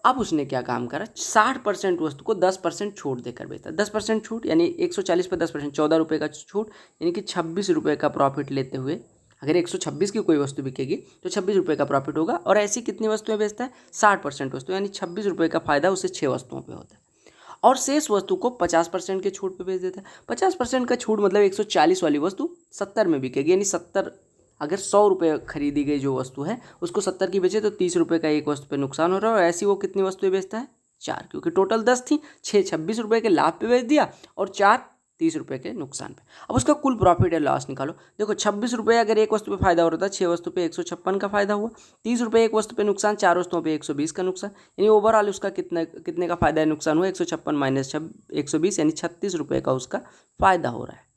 अब उसने क्या काम करा, 60% वस्तु को 10% छूट देकर बेचता है। 10% छूट यानी 140 पर 10% 14 रुपये का छूट, यानी कि 26 रुपये का प्रॉफिट लेते हुए अगर 126 की कोई वस्तु बिकेगी तो 26 रुपये का प्रॉफिट होगा। और ऐसी कितनी वस्तुएं बेचता है, 60% वस्तु, यानी 26 रुपये का फायदा उसे 6 वस्तुओं पे होता है। और शेष वस्तु को 50% के छूट पे बेच देता है। 50% का छूट मतलब 140 वाली वस्तु 70 में बिकेगी, यानी 70, अगर 100 रुपये खरीदी गई जो वस्तु है उसको 70 की बेचे तो 30 रुपये का एक वस्तु पे नुकसान हो रहा है। और ऐसी वो कितनी वस्तुएं बेचता है, 4, क्योंकि टोटल 10 थी, 6 26 रुपये के लाभ पे बेच दिया और 4 30 रुपये के नुकसान पे। अब उसका कुल प्रॉफिट या लॉस निकालो। देखो 26 रुपये अगर एक वस्तु पे फायदा हो रहा था, 6 वस्तु पे 156 का फायदा हुआ, 30 रुपये एक वस्तु पे नुकसान, 4 वस्तुओं पे 120 का नुकसान, यानी ओवरऑल उसका कितने का फायदा नुकसान हुआ, 156 माइनस 120 यानी 36 रुपये का उसका फायदा हो रहा है।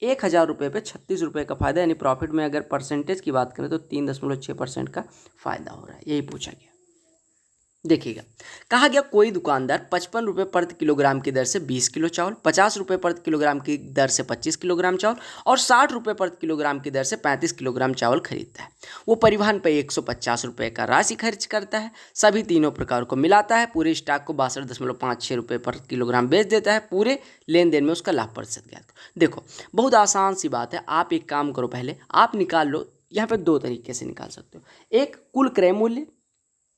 1000 रुपये पे 36 रुपये का फायदा, यानी प्रॉफिट में अगर परसेंटेज की बात करें तो 3.6% का फायदा हो रहा है, यही पूछा गया। देखिएगा, कहा गया कोई दुकानदार 55 रुपये प्रति किलोग्राम की दर से 20 किलो चावल, 50 रुपये प्रति किलोग्राम की दर से 25 किलोग्राम चावल और 60 रुपये प्रति किलोग्राम की दर से 35 किलोग्राम चावल खरीदता है। वो परिवहन पर 150 रुपये का राशि खर्च करता है, सभी तीनों प्रकार को मिलाता है, पूरे स्टॉक को 62.56 रुपये प्रति किलोग्राम बेच देता है। पूरे लेन देन में उसका लाभ प्रतिशत ज्ञात करो। देखो बहुत आसान सी बात है, आप एक काम करो, पहले आप निकाल लो। यहाँ पर 2 तरीके से निकाल सकते हो, एक कुल क्रय मूल्य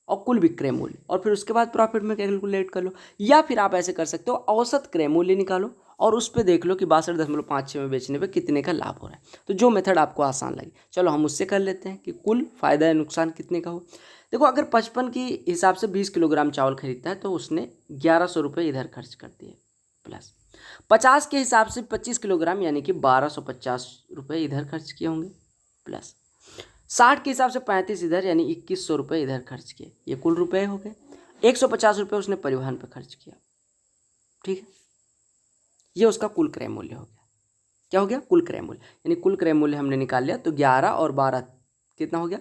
और कुल विक्रय मूल्य, और फिर उसके बाद प्रॉफिट में कैलकुलेट कर लो। या फिर आप ऐसे कर सकते हो, औसत क्रय मूल्य निकालो और उस पर देख लो कि 62.56 में बेचने पे कितने का लाभ हो रहा है। तो जो मेथड आपको आसान लगे, चलो हम उससे कर लेते हैं कि कुल फायदा या नुकसान कितने का हो। देखो अगर 55 की हिसाब से 20 किलोग्राम चावल खरीदता है तो उसने 1100 रुपये इधर खर्च कर दिए, प्लस 50 के हिसाब से 25 किलोग्राम यानी कि 1250 रुपये इधर खर्च किए होंगे, प्लस 60 के हिसाब से 35 इधर यानी 2100 रुपये इधर खर्च किए, ये कुल रुपए हो गए। 150 रुपये उसने परिवहन पर खर्च किया, ठीक है, ये उसका कुल क्रय मूल्य हो गया। क्या हो गया, कुल क्रय मूल्य, यानी कुल क्रय मूल्य हमने निकाल लिया। तो 11 और 12 कितना हो गया,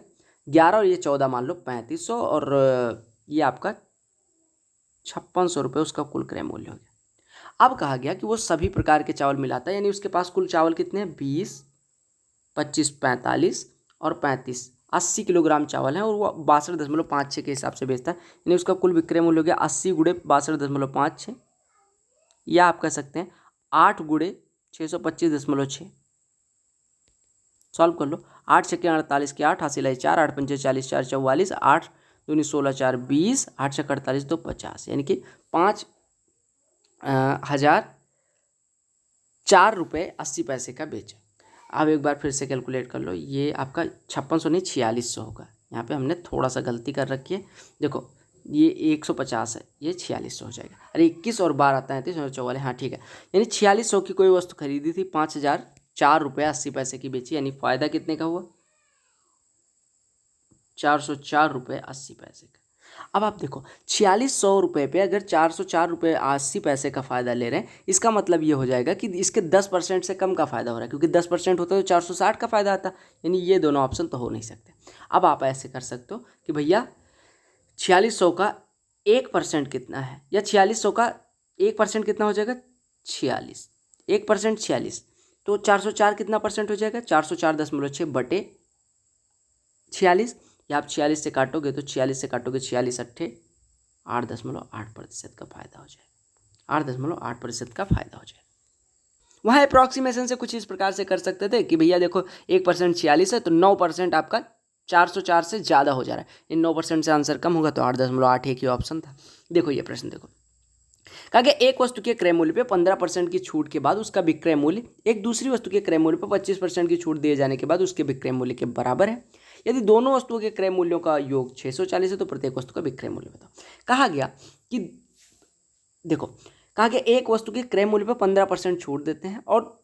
11 और ये 14 मान लो 3500 और ये आपका 5600 रुपये उसका कुल क्रय मूल्य हो गया। अब कहा गया कि वो सभी प्रकार के चावल मिलाता है, यानी उसके पास कुल चावल कितने हैं, 20, 25, 45 और 35, 80 किलोग्राम चावल है और वो 62.56 के हिसाब से बेचता है, यानी उसका कुल विक्रय मूल्य हो गया 80 गुणे 62.56, या आप कह सकते हैं 8 गुणे 625.6। सॉल्व कर लो, 8 छक्के 48 के 8, 80 लाई 4, 8 पंचे 40, 4 44, 8 दूनी 16, 4 20, 8 छक्के 48 तो 50, यानी कि 5004 रुपये 80 पैसे का बेचा। अब एक बार फिर से कैलकुलेट कर लो, ये आपका 5600 नहीं 4600 होगा। यहाँ पे हमने थोड़ा सा गलती कर रखी है, देखो ये 150 है, ये 4600 हो जाएगा। अरे 21 और 12 33 और 44, हाँ ठीक है, यानी 4600 की कोई वस्तु खरीदी थी, 5004 रुपये 80 पैसे की बेची, यानी फायदा कितने का हुआ, 404 रुपये 80 पैसे का। अब आप देखो 4600 रुपये पे अगर 404 रुपये 80 पैसे का फ़ायदा ले रहे हैं, इसका मतलब ये हो जाएगा कि इसके 10% से कम का फ़ायदा हो रहा है, क्योंकि 10% होता है तो 460 का फ़ायदा आता, यानी ये दोनों ऑप्शन तो हो नहीं सकते। अब आप ऐसे कर सकते हो कि भैया 4600 का 1% कितना है, या 4600 का 1% कितना हो जाएगा, 46, 1% 46, तो 404 कितना परसेंट हो जाएगा, 404.6 बटे 46, या आप 46 से काटोगे तो 46 से काटोगे 46 अट्ठे 8.8% का फायदा हो जाएगा, 8.8% का फायदा हो जाएगा। वहाँ अप्रॉक्सीमेशन से कुछ इस प्रकार से कर सकते थे कि भैया देखो 1% 46 है तो 9% आपका 404 से ज़्यादा हो जा रहा है, इन 9% से आंसर कम होगा तो 8.8 एक ही ऑप्शन था। देखो ये प्रश्न देखो, कहा गया एक वस्तु के क्रय मूल्य पे 15% की छूट के बाद उसका विक्रय मूल्य एक दूसरी वस्तु के क्रय मूल्य पर 25% की छूट दिए जाने के बाद उसके विक्रय मूल्य के बराबर है। यदि दोनों वस्तुओं के क्रय मूल्यों का योग 640 है तो प्रत्येक वस्तु का विक्रय मूल्य बताओ। कहा गया कि देखो, कहा गया एक वस्तु के क्रय मूल्य पर 15% छूट देते हैं और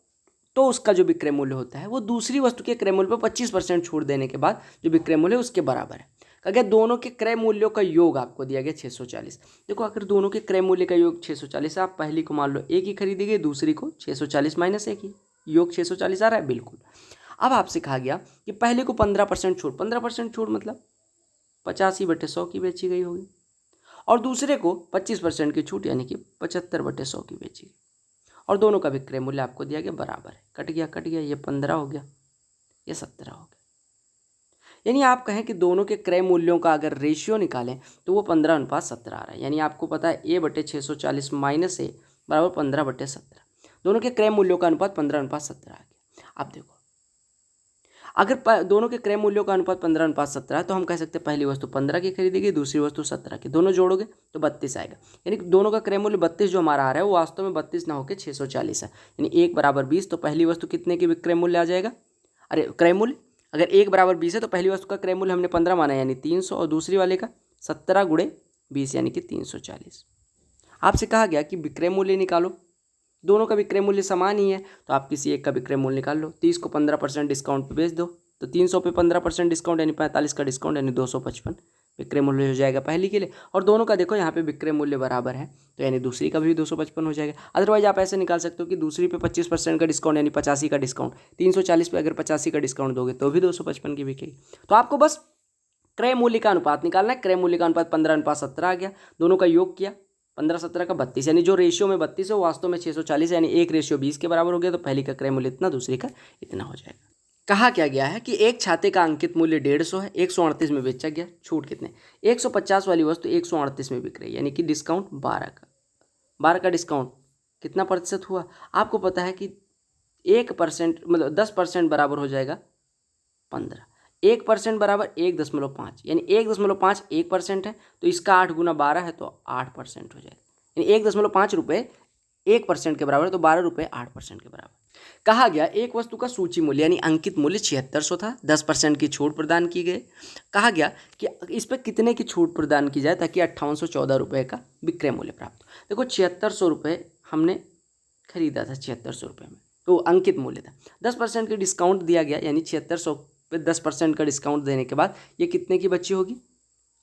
तो उसका जो विक्रय मूल्य होता है वो दूसरी वस्तु के क्रय मूल्य पर 25% छूट देने के बाद जो विक्रय मूल्य है उसके बराबर है। अगर दोनों के क्रय मूल्यों का योग आपको दिया गया 640। देखो अगर दोनों के क्रय मूल्य का योग 640 है, आप पहली को मान लो एक ही खरीदी गई, दूसरी को 640 माइनस एक ही, योग 640 आ रहा है बिल्कुल। अब आपसे कहा गया कि पहले को 15% छूट, 15% छूट मतलब 85/100 की बेची गई होगी, और दूसरे को 25% की छूट यानी कि 75/100 की बेची गई, और दोनों का विक्रय मूल्य आपको दिया गया बराबर है। कट गया, ये 15 हो गया, ये 17 हो गया। यानी आप कहें कि दोनों के क्रय मूल्यों का अगर रेशियो निकालें तो वो 15:17 आ रहा है। यानी आपको पता है A/640 माइनस ए बराबर 15/17। दोनों के क्रय मूल्यों का अनुपात 15:17 आ गया। अब देखो अगर दोनों के क्रय मूल्यों का अनुपात 15:17 है तो हम कह सकते हैं पहली वस्तु 15 की खरीदी गई, दूसरी वस्तु 17 की, दोनों जोड़ोगे तो 32 आएगा। यानी कि दोनों का क्रय मूल्य 32 जो हमारा आ रहा है वो वास्तव में 32 ना होकर 640 है। यानी 1 बराबर 20, तो पहली वस्तु कितने की विक्रय मूल्य आ जाएगा, अरे क्रय मूल्य, अगर 1 बराबर 20 है तो पहली वस्तु का क्रय मूल्य हमने 15 माना यानी 300, और दूसरी वाले का 17 गुणे 20 यानी कि 340। आपसे कहा गया कि विक्रय मूल्य निकालो, दोनों का विक्रय मूल्य समान ही है तो आप किसी एक का विक्रय मूल्य निकाल लो। 30 को 15% डिस्काउंट पे बेच दो, तो 300 पे 15% डिस्काउंट यानी 45 का डिस्काउंट यानी 255 विक्रय मूल्य हो जाएगा पहली के लिए। और दोनों का देखो यहाँ पे विक्रय मूल्य बराबर है तो यानी दूसरी का भी 255 हो जाएगा। अदरवाइज आप ऐसे निकाल सकते हो कि दूसरी पे 25% का डिस्काउंट यानी 85 का डिस्काउंट, 340 पे अगर 85 का डिस्काउंट दोगे तो भी 255 की बिकेगी। तो आपको बस क्रय मूल्य का अनुपात निकालना है। क्रय मूल्य का अनुपात 15:17 आ गया, दोनों का योग किया 15-17 का 32, यानी जो रेशियो में 32 है वो वास्तव में 640 यानी 1:20 के बराबर हो गया। तो पहली का क्रय मूल्य इतना, दूसरी का इतना हो जाएगा। कहा क्या गया है कि एक छाते का अंकित मूल्य 150 है, 138 में बेचा गया, छूट कितने, 150 वाली वस्तु 138 में बिक रही है, यानी कि डिस्काउंट 12 का डिस्काउंट कितना प्रतिशत हुआ, आपको पता है कि 1% मतलब 10% बराबर हो जाएगा 15, 1% बराबर 1.5, यानी 1.5 1% है तो इसका 8 गुना 12 है तो 8% हो जाएगा। यानी 1.5 रुपये 1% के बराबर है तो 12 रुपये 8% के बराबर। कहा गया एक वस्तु का सूची मूल्य यानी अंकित मूल्य 7600 था, 10% की छूट प्रदान की गई। कहा गया कि इस पर कितने की छूट प्रदान की जाए ताकि 5814 रुपये का विक्रय मूल्य प्राप्त हो। देखो 7600 रुपये हमने खरीदा था, 7600 रुपये में तो अंकित मूल्य था, 10% की डिस्काउंट दिया गया यानी 7600 पे 10% का डिस्काउंट देने के बाद ये कितने की बची होगी,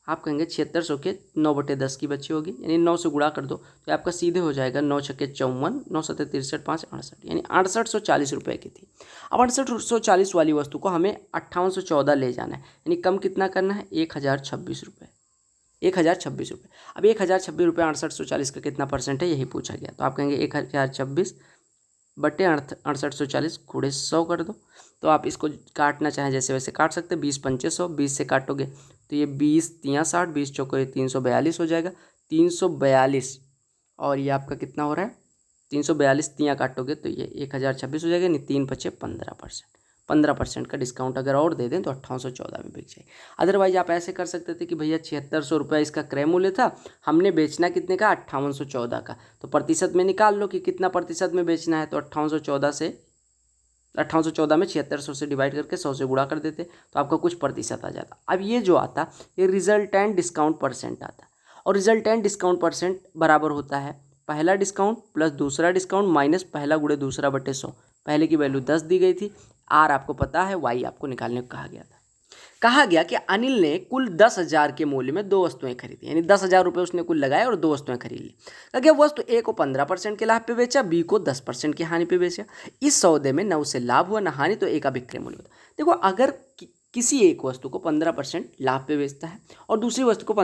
आप कहेंगे 7600 के 9/10 की बची होगी, यानी 9 से गुणा कर दो तो आपका सीधे हो जाएगा 9 छक्के 54, 9 सत्ते 63, 5 68, यानी 6840 रुपये की थी। अब 6840 वाली वस्तु को हमें 5814 ले जाना है, यानी कम कितना करना है, 1026 रुपये, 1026 रुपये। अब 1026 रुपये 6840 का कितना परसेंट है यही पूछा गया, तो आप कहेंगे 1026 बटे 6840 गुणे 100 कर दो। तो आप इसको काटना चाहें जैसे वैसे काट सकते हैं, 20 पंचे 100, 20 से काटोगे तो ये 20 तियाँ 60, 20 चौको 342 हो जाएगा, 342, और ये आपका कितना हो रहा है 342 तियाँ काटोगे तो ये 1026 हो जाएगा, यानी 3 बचे 15%, 15% का डिस्काउंट अगर और दे दें तो 5814 में बिक जाए। अदरवाइज आप ऐसे कर सकते थे कि भैया 7600 रुपये इसका क्रय मूल्य था, हमने बेचना कितने का 5814 का, तो प्रतिशत में निकाल लो कि कितना प्रतिशत में बेचना है, तो 5814 में 7600 से डिवाइड करके 100 से गुणा कर देते तो आपका कुछ प्रतिशत आ जाता। अब ये जो आता ये रिजल्टेंट डिस्काउंट परसेंट आता, और रिजल्टेंट डिस्काउंट परसेंट बराबर होता है पहला डिस्काउंट प्लस दूसरा डिस्काउंट माइनस पहला गुणे दूसरा बटे 100। पहले की वैल्यू 10 दी गई थी, आर आपको पता है, वाई आपको निकालने को कहा गया था। कहा गया कि अनिल ने कुल 10,000 के मूल्य में 2 वस्तुएं खरीदी, यानी 10,000 रुपये उसने कुल लगाए और 2 वस्तुएं खरीद ली। कहा गया वस्तु ए को 15% के लाभ पे बेचा, बी को 10% की हानि पे बेचा। इस सौदे में न उसे लाभ हुआ न हानि, तो ए का विक्रय मूल्य होता। देखो अगर किसी एक वस्तु को 15% लाभ पे बेचता है और दूसरी वस्तु को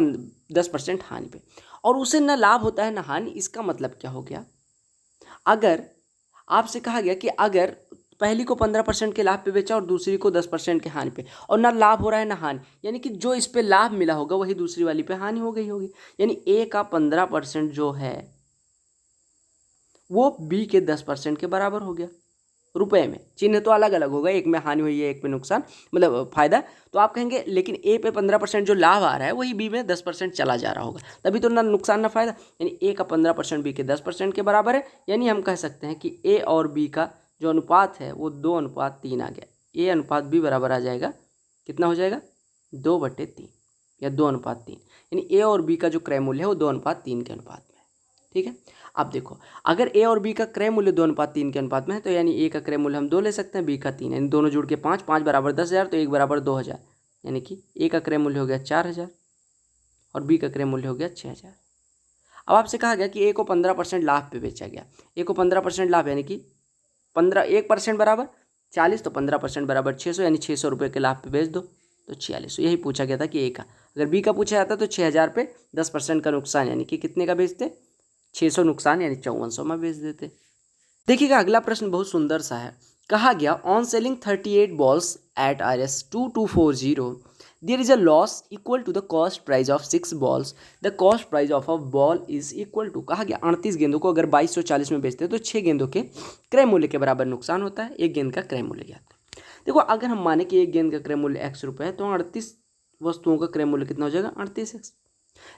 10% हानि पे, और उसे न लाभ होता है न हानि, इसका मतलब क्या हो गया, अगर आपसे कहा गया कि अगर पहली को 15% के लाभ पे बेचा और दूसरी को 10% के हानि पे, और ना लाभ हो रहा है ना हानि, यानी कि जो इस पे लाभ मिला होगा वही दूसरी वाली पे हानि हो गई होगी, यानी ए का 15% जो है वो बी के 10% के बराबर हो गया। रुपए में चिन्ह तो अलग अलग होगा, एक में हानि हुई है एक पे नुकसान मतलब फायदा, तो आप कहेंगे लेकिन ए पे 15% जो लाभ आ रहा है वही बी में 10% चला जा रहा होगा, तभी तो ना नुकसान ना फायदा, यानी ए का 15% बी के 10% के बराबर है। यानी हम कह सकते हैं कि ए और बी का जो अनुपात है वो 2:3 आ गया, ए अनुपात बी बराबर आ जाएगा, कितना हो जाएगा 2/3 या 2:3, यानी ए और बी का जो क्रय मूल्य है वो 2:3 के अनुपात में है। ठीक है। अब देखो, अगर ए और बी का क्रय मूल्य 2:3 के अनुपात में है तो यानी ए का क्रय मूल्य हम 2 ले सकते हैं, बी का 3, यानी दोनों जुड़ के 5, 5 बराबर 10,000 तो 1 बराबर 2,000, यानी कि ए का क्रय मूल्य हो गया 4,000 और बी का क्रय मूल्य हो गया 6,000। अब आपसे कहा गया कि ए को 15% लाभ पे बेचा गया। ए को 15% लाभ यानी कि 1% बराबर 40 तो 15% बराबर 600, यानी 600 रुपये के लाभ पे बेच दो तो 4600। यही पूछा गया था कि ए का। अगर बी का पूछा जाता तो 6,000 पे 10% का नुकसान यानी कि कितने का बेचते, 600 नुकसान यानी 5400 में बेच देते। देखिएगा अगला प्रश्न बहुत सुंदर सा है। कहा गया on selling 38 balls at RS 2240 there is a loss equal to the cost price of 6 balls, the cost price of a ball is equal to. कहा गया 38 गेंदों को अगर 2240 में बेचते हैं तो 6 गेंदों के क्रय मूल्य के बराबर नुकसान होता है, एक गेंद का क्रय मूल्य ज्ञात है। देखो अगर हम माने कि एक गेंद का क्रय मूल्य x रुपये है तो 38 वस्तुओं का क्रय मूल्य कितना हो जाएगा, 38x।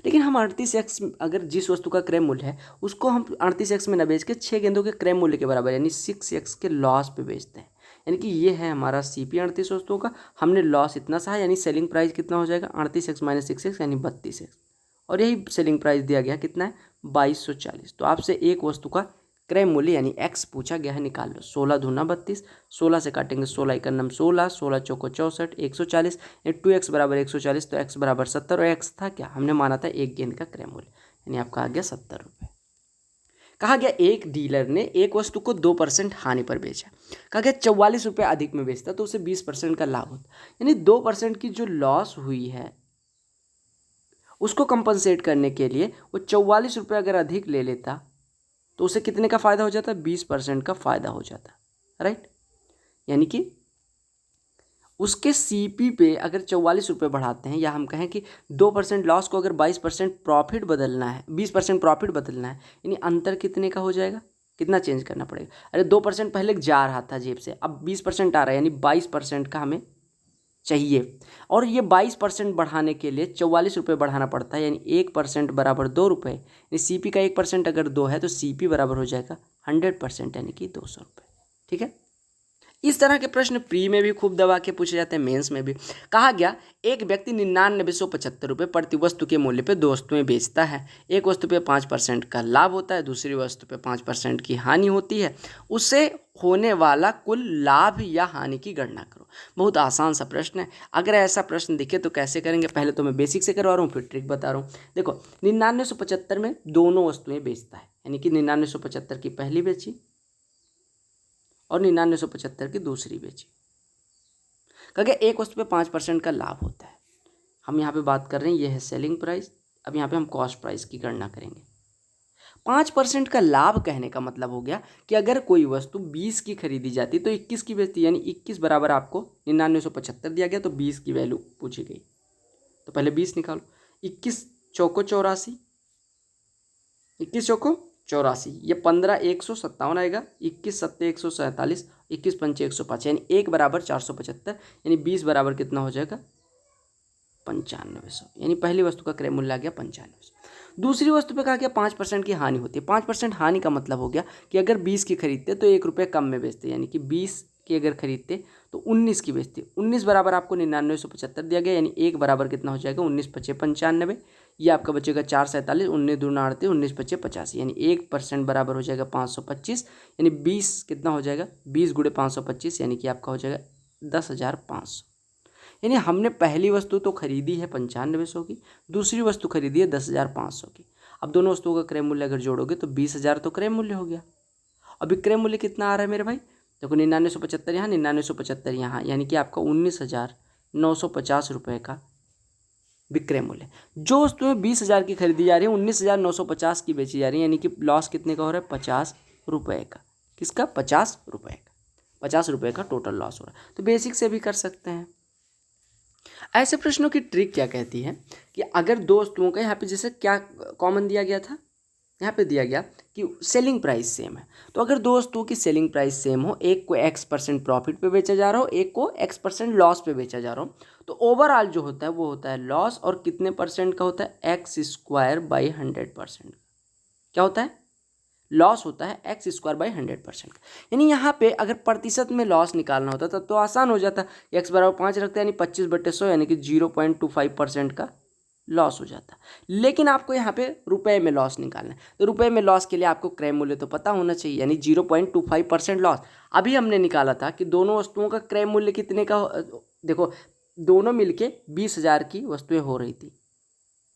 लेकिन हम 38x अगर जिस वस्तु का क्रय मूल्य है उसको हम 38x में न बेच के 6 गेंदों के क्रय मूल्य के बराबर यानी 6x के लॉस पे बेचते हैं, यानी कि ये है हमारा CP 38 वस्तुओं का, हमने लॉस इतना सा है, यानी सेलिंग प्राइस कितना हो जाएगा 38x माइनस 6x यानी 32x, और यही सेलिंग प्राइस दिया गया कितना है 2240। तो आपसे एक वस्तु का क्रय मूल्य यानी x पूछा गया है, निकाल लो। 16 दूना 32, 16 से काटेंगे 16 एकम 16, 16 चौको 64, 140, 2x बराबर 140 तो x बराबर 70 और x था क्या, हमने माना था एक गेंद का क्रय मूल्य, यानी आपका आ गया 70 रुपये। कहा गया एक डीलर ने एक वस्तु को 2% हानि पर बेचा। कहा गया 44 रुपये अधिक में बेचता तो उसे 20% का लाभ होता, यानी 2% की जो लॉस हुई है उसको कंपनसेट करने के लिए वो 44 रुपये अगर अधिक ले लेता तो उसे कितने का फ़ायदा हो जाता है, 20% का फ़ायदा हो जाता, राइट। यानी कि उसके CP पे अगर 44 रुपये बढ़ाते हैं, या हम कहें कि 2% लॉस को अगर 22% प्रॉफिट बदलना है, 20% प्रॉफिट बदलना है, यानी अंतर कितने का हो जाएगा, कितना चेंज करना पड़ेगा। अरे 2% पहले जा रहा था जेब से, अब 20% आ रहा है, यानी 22% का हमें चाहिए, और ये 22% बढ़ाने के लिए 44 रुपये बढ़ाना पड़ता है, यानी 1% बराबर 2 रुपये, यानी CP का 1% अगर 2 है तो CP बराबर हो जाएगा 100% यानी कि 200 रुपये, ठीक है। इस तरह के प्रश्न प्री में भी खूब दबा के पूछे जाते हैं, मेंस में भी। कहा गया एक व्यक्ति 99,175 रुपये प्रति वस्तु के मूल्य पे 2 वस्तुएं बेचता है, एक वस्तु पे 5% का लाभ होता है, दूसरी वस्तु पे 5% की हानि होती है, उससे होने वाला कुल लाभ या हानि की गणना करो। बहुत आसान सा प्रश्न है। अगर ऐसा प्रश्न दिखे तो कैसे करेंगे, पहले तो मैं बेसिक से करवा रहा हूँ फिर ट्रिक बता रहा हूँ। देखो 99,175 में दोनों वस्तुएं बेचता है, यानी कि 99,175 की पहली बेची और 99,175 की दूसरी बेची। कहा एक वस्तु पे 5% का लाभ होता है। हम यहाँ पे बात कर रहे हैं, ये है सेलिंग प्राइस। अब यहाँ पे हम कॉस्ट प्राइस की गणना करेंगे। 5% का लाभ कहने का मतलब हो गया कि अगर कोई वस्तु 20 की खरीदी जाती तो 21 की बेचती, यानी 21 बराबर आपको 99,175 दिया गया तो 20 की वैल्यू पूछी गई, तो पहले 20 निकालो। 21 चौको 84, 21 चौको 84, ये 15 157 आएगा, 21 सत्ते 147, 21 पंचे 105, यानी 1 बराबर 475, यानी 20 बराबर कितना हो जाएगा 9500, यानी पहली वस्तु का क्रय मूल्य आ गया 9500। दूसरी वस्तु पे कहा गया 5% की हानि होती है। 5% हानि का मतलब हो गया कि अगर 20 की खरीदते तो 1 रुपये कम में बेचते, यानी कि 20 की अगर खरीदते तो 19 की बेचते। 19 बराबर आपको 99,175 दिया गया, यानी 1 बराबर कितना हो जाएगा 19 पचे 95, ये आपका बचेगा 447, 19 दूना 38, 19 पचे 85, यानी 1% बराबर हो जाएगा 525, यानी 20 कितना हो जाएगा 20 गुणे 525, यानी कि आपका हो जाएगा 10,500। यानी हमने पहली वस्तु तो खरीदी है 9500 की, दूसरी वस्तु खरीदी है 10,500 की। अब दोनों वस्तुओं का क्रय मूल्य अगर जोड़ोगे तो 20,000 तो क्रय मूल्य हो गया। अब विक्रय मूल्य कितना आ रहा है मेरे भाई, देखो 99,175 यहाँ, 99,175 यहाँ, यानी कि आपका 19,950 रुपये का विक्रय मूल्य। जो वस्तुएं 20,000 की खरीदी जा रही है 19,950 की बेची जा रही है, यानी कि लॉस कितने का हो रहा है 50 रुपये का। किसका 50 रुपये का, 50 रुपये का टोटल लॉस हो रहा है। तो बेसिक से भी कर सकते हैं। ऐसे प्रश्नों की ट्रिक क्या कहती है कि अगर दो वस्तुओं का यहाँ पे जैसे क्या कॉमन दिया गया था, यहाँ पे दिया गया कि सेलिंग प्राइस सेम है, तो अगर दो वस्तुओं की सेलिंग प्राइस सेम हो, एक को X% प्रॉफिट पे बेचा जा रहा हो, एक को X% लॉस पे बेचा जा रहा हो, तो ओवरऑल जो होता है वो होता है लॉस, और कितने परसेंट का होता है X²/100%। क्या होता है लॉस होता है X²/100%। यानी यहाँ पे अगर प्रतिशत में लॉस निकालना होता तब तो आसान हो जाता, x बराबर 5 रखते हैं, यानी 25/100, यानी कि 0.25% का लॉस हो जाता। लेकिन आपको यहाँ पे रुपए में लॉस निकालना है, तो रुपए में लॉस के लिए आपको क्रय मूल्य तो पता होना चाहिए, यानी 0.25% लॉस। अभी हमने निकाला था कि दोनों वस्तुओं का क्रय मूल्य कितने का देखो, दोनों मिलके 20,000 की वस्तुएं हो रही थी,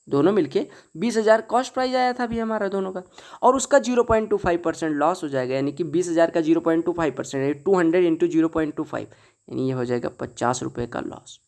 दोनों मिलके 20,000 कॉस्ट प्राइस आया था अभी हमारा दोनों का, और उसका 0.25% लॉस हो जाएगा, यानी कि 20,000 का 0.25% यानी 200 इंटू 0.25, यानी ये हो जाएगा 50 रुपये का लॉस।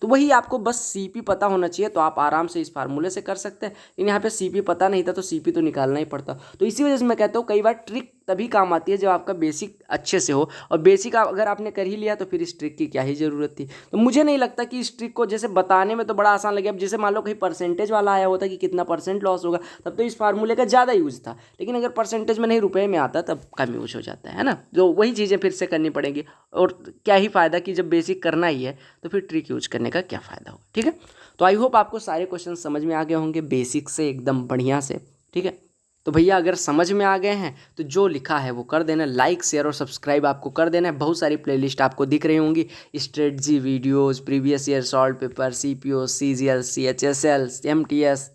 तो वही आपको बस सीपी पता होना चाहिए, तो आप आराम से इस फार्मूले से कर सकते हैं। लेकिन यहाँ पे सीपी पता नहीं था तो सीपी तो निकालना ही पड़ता। तो इसी वजह से मैं कहता हूँ कई बार ट्रिक तभी काम आती है जब आपका बेसिक अच्छे से हो, और बेसिक अगर आपने कर ही लिया तो फिर इस ट्रिक की क्या ही ज़रूरत थी। तो मुझे नहीं लगता कि इस ट्रिक को जैसे बताने में तो बड़ा आसान लगे, अब जैसे मान लो कहीं परसेंटेज वाला आया होता कि कितना परसेंट लॉस होगा, तब तो इस फार्मूले का ज़्यादा यूज था। लेकिन अगर परसेंटेज में नहीं रुपये में आता तब कम यूज हो जाता है ना। तो वही चीज़ें फिर से करनी पड़ेंगी, और क्या ही फ़ायदा कि जब बेसिक करना ही है तो फिर ट्रिक यूज करने का क्या फ़ायदा होगा। ठीक है, तो आई होप आपको सारे क्वेश्चन समझ में आ गए होंगे बेसिक से एकदम बढ़िया से। ठीक है, तो भैया अगर समझ में आ गए हैं तो जो लिखा है वो कर देना, लाइक शेयर और सब्सक्राइब आपको कर देना है। बहुत सारी प्लेलिस्ट आपको दिख रही होंगी, strategy videos, previous year solve paper, CPO, CGL, CHSL, MTS,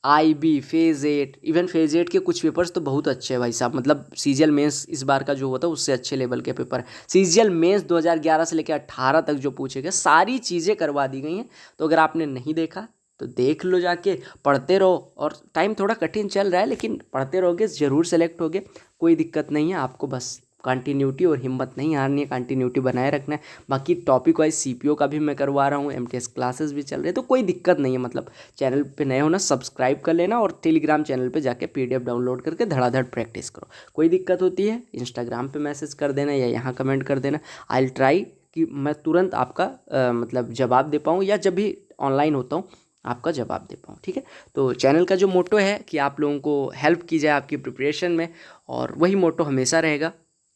IB, phase 8, even phase 8 के कुछ पेपर्स तो बहुत अच्छे हैं भाई साहब, मतलब सीजीएल मेंस इस बार का जो होता है उससे अच्छे लेवल के पेपर। सीजीएल मेंस 2011 से लेकर 18 तक जो पूछे गए सारी चीज़ें करवा दी गई हैं। तो अगर आपने नहीं देखा तो देख लो, जाके पढ़ते रहो। और टाइम थोड़ा कठिन चल रहा है लेकिन पढ़ते रहोगे ज़रूर सेलेक्ट होगे, कोई दिक्कत नहीं है। आपको बस कंटिन्यूटी और हिम्मत नहीं हारनी है, कंटिन्यूटी बनाए रखना है। बाकी टॉपिक वाइज सीपीओ का भी मैं करवा रहा हूँ, एमटीएस क्लासेस भी चल रहे हैं, तो कोई दिक्कत नहीं है। मतलब चैनल पे नए होना सब्सक्राइब कर लेना, और टेलीग्राम चैनल पे जाके पीडीएफ डाउनलोड करके धड़ाधड़ प्रैक्टिस करो। कोई दिक्कत होती है इंस्टाग्राम पे मैसेज कर देना या यहाँ कमेंट कर देना, आई विल ट्राई कि मैं तुरंत आपका मतलब जवाब दे पाऊँ, या जब भी ऑनलाइन होता हूँ आपका जवाब दे पाऊँ। ठीक है, तो चैनल का जो मोटो है कि आप लोगों को हेल्प की जाए आपकी प्रिपरेशन में, और वही मोटो हमेशा रहेगा।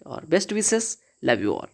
और best wishes, love you all.